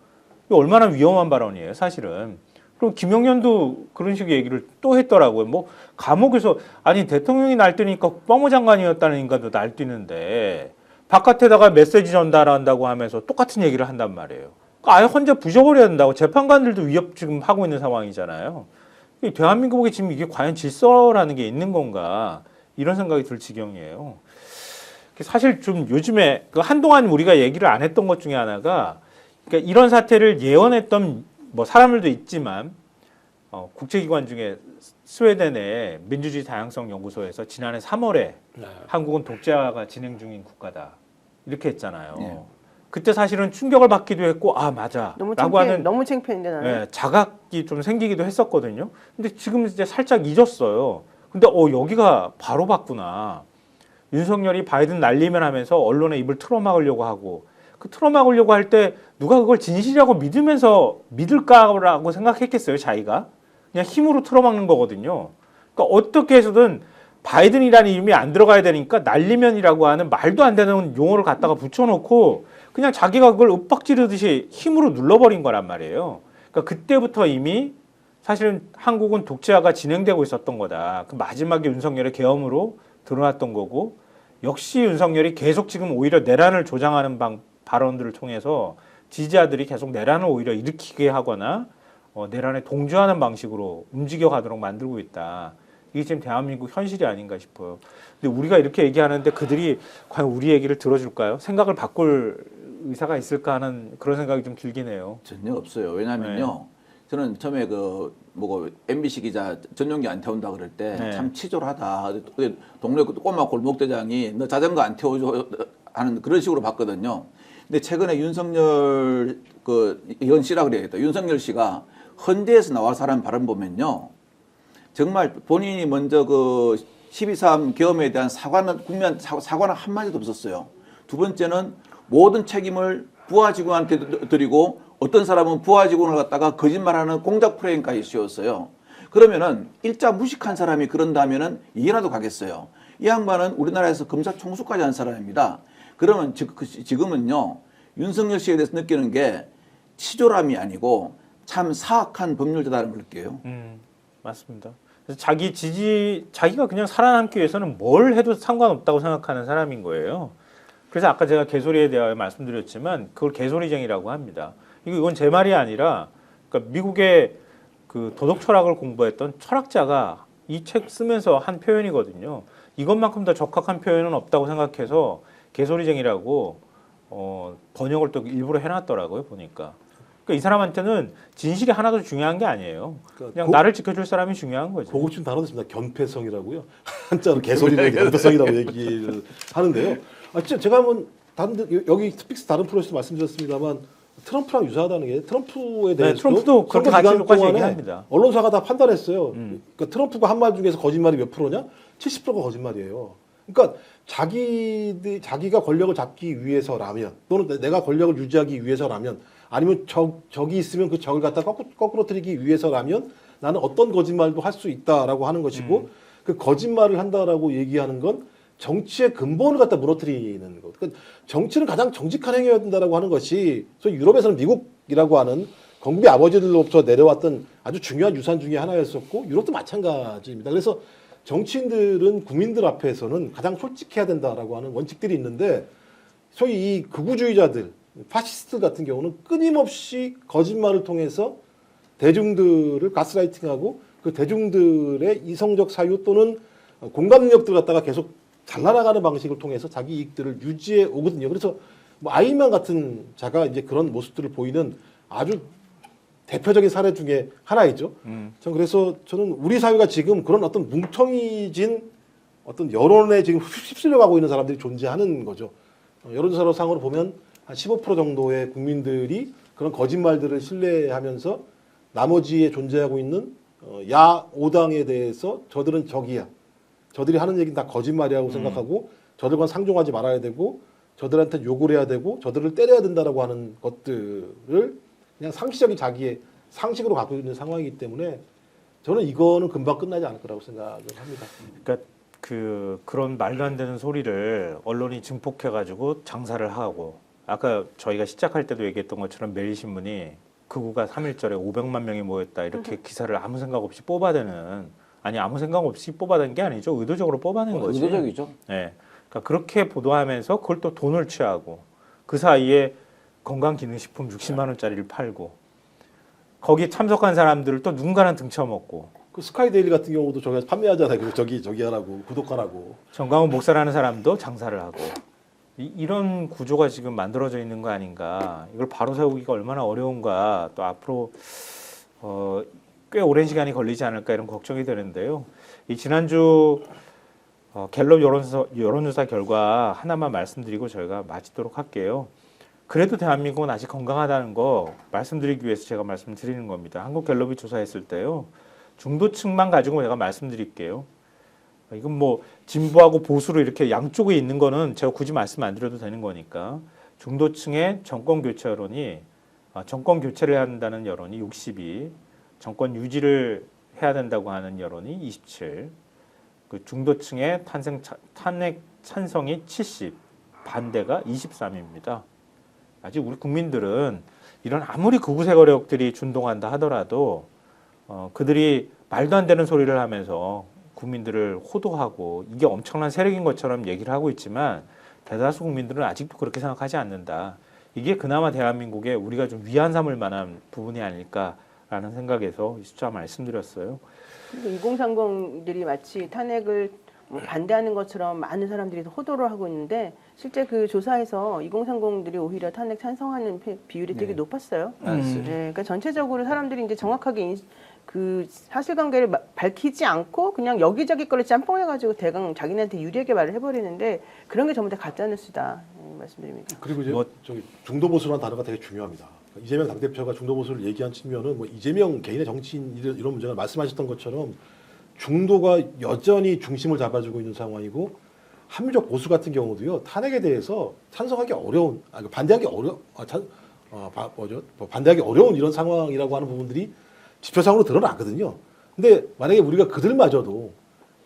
이거 얼마나 위험한 발언이에요, 사실은. 그리고 김용현도 그런 식의 얘기를 또 했더라고요. 뭐 감옥에서 아니 대통령이 날뛰니까 국방부 장관이었다는 인간도 날뛰는데 바깥에다가 메시지 전달한다고 하면서 똑같은 얘기를 한단 말이에요. 그러니까 아예 혼자 부셔버려야 된다고 재판관들도 위협 지금 하고 있는 상황이잖아요. 대한민국에 지금 이게 과연 질서라는 게 있는 건가 이런 생각이 들 지경이에요. 사실 좀 요즘에 그 한동안 우리가 얘기를 안 했던 것 중에 하나가 그러니까 이런 사태를 예언했던 뭐 사람들도 있지만 국제기관 중에 스웨덴의 민주주의 다양성 연구소에서 지난해 3월에 한국은 독재화가 진행 중인 국가다 이렇게 했잖아요. 예. 그때 사실은 충격을 받기도 했고 아 맞아 라고 하는 너무 창피했는데 나는. 예, 자각이 좀 생기기도 했었거든요. 근데 지금 이제 살짝 잊었어요. 근데 여기가 바로 봤구나. 윤석열이 바이든 날리면 하면서 언론의 입을 틀어막으려고 하고 그 틀어막으려고 할 때 누가 그걸 진실이라고 믿으면서 믿을까라고 생각했겠어요, 자기가? 그냥 힘으로 틀어막는 거거든요. 그러니까 어떻게 해서든 바이든이라는 이름이 안 들어가야 되니까 날리면이라고 하는 말도 안 되는 용어를 갖다가 붙여놓고 그냥 자기가 그걸 윽박지르듯이 힘으로 눌러버린 거란 말이에요. 그러니까 그때부터 이미 사실은 한국은 독재화가 진행되고 있었던 거다. 그 마지막에 윤석열의 계엄으로 드러났던 거고 역시 윤석열이 계속 지금 오히려 내란을 조장하는 발언들을 통해서 지지자들이 계속 내란을 오히려 일으키게 하거나 내란에 동조하는 방식으로 움직여 가도록 만들고 있다. 이게 지금 대한민국 현실이 아닌가 싶어요. 근데 우리가 이렇게 얘기하는데 그들이 과연 우리 얘기를 들어줄까요? 생각을 바꿀 의사가 있을까 하는 그런 생각이 좀 들긴 해요. 전혀 없어요. 왜냐하면요. 저는 처음에 MBC 기자 전용기 안 태운다 그럴 때 참 치졸하다. 동네 꼬마 골목대장이 너 자전거 안 태워줘 하는 그런 식으로 봤거든요. 근데 최근에 윤석열 이건 씨라 그래야겠다. 윤석열 씨가 헌재에서 나와서 하는 발언 보면요. 정말 본인이 먼저 12.3 계엄에 대한 국민 사과는 한마디도 없었어요. 두 번째는 모든 책임을 부하직원한테 드리고 어떤 사람은 부하직원을 갖다가 거짓말하는 공작 프레임까지 씌웠어요. 그러면은 일자 무식한 사람이 그런다면은 이해라도 가겠어요. 이 양반은 우리나라에서 검사 총수까지 한 사람입니다. 그러면 지금은요 윤석열 씨에 대해서 느끼는 게 치졸함이 아니고 참 사악한 법률자다는 걸 느껴요. 맞습니다. 그래서 자기가 그냥 살아남기 위해서는 뭘 해도 상관없다고 생각하는 사람인 거예요. 그래서 아까 제가 개소리에 대하여 말씀드렸지만 그걸 개소리쟁이라고 합니다. 이건 제 말이 아니라 그러니까 미국의 그 도덕 철학을 공부했던 철학자가 이 책 쓰면서 한 표현이거든요. 이것만큼 더 적합한 표현은 없다고 생각해서 개소리쟁이라고 번역을 또 일부러 해놨더라고요 보니까. 그러니까 이 사람한테는 진실이 하나도 중요한 게 아니에요. 그냥 나를 지켜줄 사람이 중요한 거지. 고급진 단어도 있습니다. 견폐성이라고요. 한자로 개소리를 견폐성이라고 얘기를 하는데요. 진짜 제가 한번 여기 스픽스 다른 프로에서 말씀드렸습니다만 트럼프랑 유사하다는 게 트럼프에 대해서 트럼프도 그렇게 가치로까지 얘기합니다. 언론사가 다 판단했어요. 그러니까 트럼프가 한 말 중에서 거짓말이 몇 프로냐? 70%가 거짓말이에요. 그러니까 자기가 권력을 잡기 위해서라면 또는 내가 권력을 유지하기 위해서라면 아니면 적이 있으면 그 적을 갖다 거꾸로 틀리기 위해서라면 나는 어떤 거짓말도 할 수 있다라고 하는 것이고 그 거짓말을 한다라고 얘기하는 건 정치의 근본을 갖다 무너뜨리는 것. 그러니까 정치는 가장 정직한 행위여야 된다라고 하는 것이 소위 유럽에서는 미국이라고 하는 건국의 아버지들로부터 내려왔던 아주 중요한 유산 중에 하나였었고 유럽도 마찬가지입니다. 그래서 정치인들은 국민들 앞에서는 가장 솔직해야 된다라고 하는 원칙들이 있는데 소위 이 극우주의자들, 파시스트 같은 경우는 끊임없이 거짓말을 통해서 대중들을 가스라이팅하고 그 대중들의 이성적 사유 또는 공감 능력들을 갖다가 계속 잘라나가는 방식을 통해서 자기 이익들을 유지해 오거든요. 그래서 뭐 아이만 같은 자가 이제 그런 모습들을 보이는 아주 대표적인 사례 중에 하나이죠. 그래서 저는 우리 사회가 지금 그런 어떤 뭉텅이진 어떤 여론에 지금 휩쓸려 가고 있는 사람들이 존재하는 거죠. 여론조사 상으로 보면 한 15% 정도의 국민들이 그런 거짓말들을 신뢰하면서 나머지에 존재하고 있는 야5당에 대해서 저들은 적이야. 저들이 하는 얘기는 다 거짓말이라고 생각하고 저들과 상종하지 말아야 되고 저들한테 욕을 해야 되고 저들을 때려야 된다라고 하는 것들을 그냥 상식적인 자기의 상식으로 갖고 있는 상황이기 때문에 저는 이거는 금방 끝나지 않을 거라고 생각을 합니다. 그러니까 그런 말도 안 되는 소리를 언론이 증폭해가지고 장사를 하고 아까 저희가 시작할 때도 얘기했던 것처럼 매일신문이 극우가 3.1절에 500만 명이 모였다 이렇게 기사를 아무 생각 없이 뽑아대는 아니 아무 생각 없이 뽑아낸 게 아니죠. 의도적으로 뽑아낸 거지. 의도적이죠. 네. 그러니까 그렇게 보도하면서 그걸 또 돈을 취하고 그 사이에 건강기능식품 60만 원짜리를 팔고 거기 참석한 사람들을 또 누군가는 등쳐먹고 그 스카이데일리 같은 경우도 저기 판매하잖아요. 그래서 저기 하라고 구독하라고. 정광훈 목사라는 사람도 장사를 하고 이런 구조가 지금 만들어져 있는 거 아닌가. 이걸 바로 세우기가 얼마나 어려운가. 또 앞으로 꽤 오랜 시간이 걸리지 않을까 이런 걱정이 되는데요. 이 지난주 갤럽 여론조사 결과 하나만 말씀드리고 저희가 마치도록 할게요. 그래도 대한민국은 아직 건강하다는 거 말씀드리기 위해서 제가 말씀드리는 겁니다. 한국갤럽이 조사했을 때요. 중도층만 가지고 제가 말씀드릴게요. 이건 뭐 진보하고 보수로 이렇게 양쪽에 있는 거는 제가 굳이 말씀 안 드려도 되는 거니까 중도층의 정권 교체 여론이 정권 교체를 해야 한다는 여론이 62, 정권 유지를 해야 된다고 하는 여론이 27, 그 중도층의 탄핵 찬성이 70, 반대가 23입니다. 아직 우리 국민들은 이런 아무리 극우 세력들이 준동한다 하더라도 그들이 말도 안 되는 소리를 하면서 국민들을 호도하고 이게 엄청난 세력인 것처럼 얘기를 하고 있지만 대다수 국민들은 아직도 그렇게 생각하지 않는다. 이게 그나마 대한민국에 우리가 좀 위안 삼을 만한 부분이 아닐까라는 생각에서 이 숫자 말씀드렸어요. 2030들이 마치 탄핵을 반대하는 것처럼 많은 사람들이 호도를 하고 있는데 실제 그 조사에서 2030들이 오히려 탄핵 찬성하는 비율이 되게 높았어요. 네, 그러니까 전체적으로 사람들이 이제 정확하게 그 사실관계를 밝히지 않고 그냥 여기저기 거를 짬뽕해가지고 대강 자기네한테 유리하게 말을 해버리는데 그런 게 전부 다 가짜뉴스다 말씀드립니다. 그리고 이제 저기 중도보수라는 단어가 되게 중요합니다. 이재명 당대표가 중도보수를 얘기한 측면은 뭐 이재명 개인의 정치인 이런 문제가 말씀하셨던 것처럼 중도가 여전히 중심을 잡아주고 있는 상황이고 합리적 보수 같은 경우도요 탄핵에 대해서 찬성하기 어려운, 반대하기 반대하기 어려운 이런 상황이라고 하는 부분들이 지표상으로 드러나거든요. 근데 만약에 우리가 그들마저도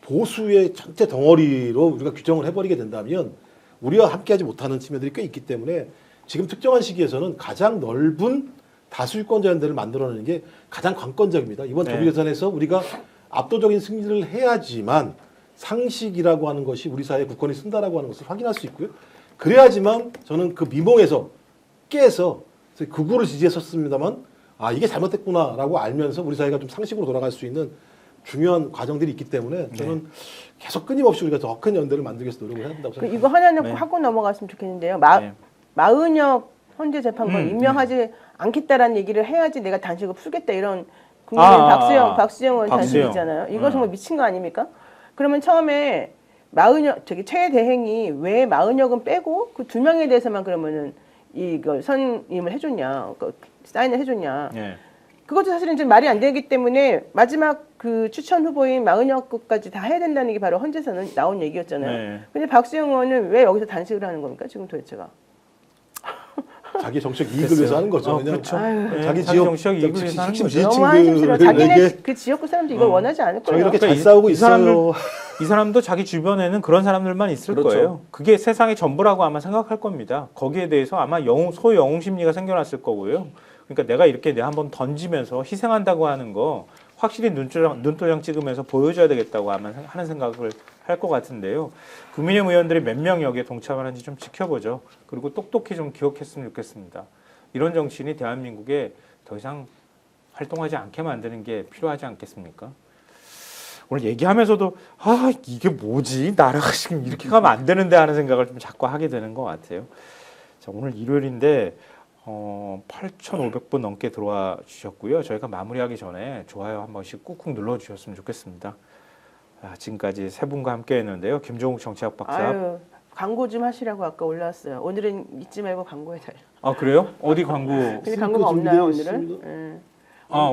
보수의 전체 덩어리로 우리가 규정을 해버리게 된다면 우리와 함께하지 못하는 측면들이 꽤 있기 때문에 지금 특정한 시기에서는 가장 넓은 다수유권자 연대를 만들어내는 게 가장 관건적입니다. 이번 조기개선에서 우리가 압도적인 승리를 해야지만 상식이라고 하는 것이 우리 사회에 국권이 쓴다라고 하는 것을 확인할 수 있고요. 그래야지만 저는 그 미몽에서 깨서 극우를 지지했었습니다만 이게 잘못됐구나라고 알면서 우리 사회가 좀 상식으로 돌아갈 수 있는 중요한 과정들이 있기 때문에 저는 계속 끊임없이 우리가 더 큰 연대를 만들기 위해서 노력을 해야 된다고 생각합니다. 이거 하나는 하고 넘어갔으면 좋겠는데요. 마은혁 헌재 재판관 임명하지 않겠다라는 얘기를 해야지 내가 단식을 풀겠다 이런 국민의힘 박수영 의원 단식 있잖아요. 이거 정말 미친 거 아닙니까? 그러면 처음에 최 대행이 왜 마은혁은 빼고 그 2명에 대해서만 그러면은 이걸 선임을 해줬냐, 사인을 해줬냐. 예. 그것도 사실은 좀 말이 안 되기 때문에 마지막 그 추천 후보인 마은혁 것까지 다 해야 된다는 게 바로 헌재에서는 나온 얘기였잖아요. 네. 근데 박수영 의원은 왜 여기서 단식을 하는 겁니까? 지금 도대체가. 자기 정책 이익을 위해서 하는 거죠. 왜냐면 그렇죠. 아유. 자기 자기 지역 정치적 이익을 위해서 하는 거죠. 너무 한심스러워. 자기네 지지층들에게 그 지역구 사람들 이걸 원하지 않을 저 거예요. 이렇게 그러니까 잘 싸우고 이 있어요. 이 사람도 자기 주변에는 그런 사람들만 있을 그렇죠. 거예요. 그게 세상의 전부라고 아마 생각할 겁니다. 거기에 대해서 아마 소영웅 심리가 생겨났을 거고요. 그러니까 내가 이렇게 내 한번 던지면서 희생한다고 하는 거 확실히 눈도장 찍으면서 보여줘야 되겠다고 아마 하는 생각을 할 것 같은데요. 국민의힘 의원들이 몇 명 여기에 동참하는지 좀 지켜보죠. 그리고 똑똑히 좀 기억했으면 좋겠습니다. 이런 정치인이 대한민국에 더 이상 활동하지 않게 만드는 게 필요하지 않겠습니까? 오늘 얘기하면서도 이게 뭐지? 나라가 지금 이렇게 가면 안 되는데 하는 생각을 좀 자꾸 하게 되는 것 같아요. 자, 오늘 일요일인데 8,500분 넘게 들어와 주셨고요. 저희가 마무리하기 전에 좋아요 한 번씩 꾹꾹 눌러주셨으면 좋겠습니다. 지금까지 세 분과 함께했는데요. 김종욱 정치학 박사. 아유, 광고 좀 하시라고 아까 올라왔어요. 오늘은 잊지 말고 광고해달라. 아 그래요? 어디 광고? 근데 광고가 없나요 오늘은? 준비되어 예.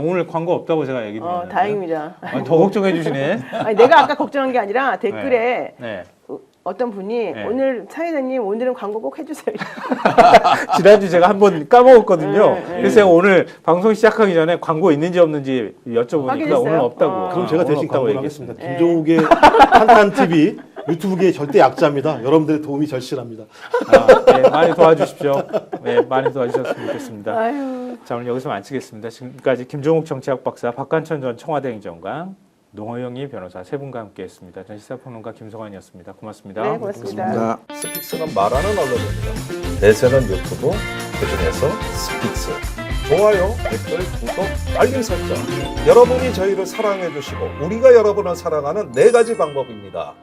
오늘 광고 없다고 제가 얘기 드렸는데. 다행입니다. 더 걱정해 주시네. 아니, 내가 아까 걱정한 게 아니라 댓글에 네. 어떤 분이 네. 오늘 사회자님 오늘은 광고 꼭 해주세요. 지난주 제가 한번 까먹었거든요. 네, 네. 그래서 제가 오늘 방송 시작하기 전에 광고 있는지 없는지 여쭤보니까 확인했어요? 오늘 없다고. 그럼 제가 오늘 대신 없다고 광고를 얘기했습니다. 하겠습니다. 김종욱의 한탄 TV 유튜브계의 절대 약자입니다. 여러분들의 도움이 절실합니다. 네, 많이 도와주십시오. 네, 많이 도와주셨으면 좋겠습니다. 아유. 자, 오늘 여기서 마치겠습니다. 지금까지 김종욱 정치학 박사, 박관천 전 청와대 행정관, 노호영희 변호사 세 분과 함께했습니다. 전 시사평론가 김성환이었습니다. 고맙습니다. 네, 고맙습니다. 스픽스는 말하는 언론입니다. 대세는 유튜브, 그중에서 스픽스. 좋아요, 댓글, 구독, 알림 설정. 여러분이 저희를 사랑해 주시고 우리가 여러분을 사랑하는 4가지 방법입니다.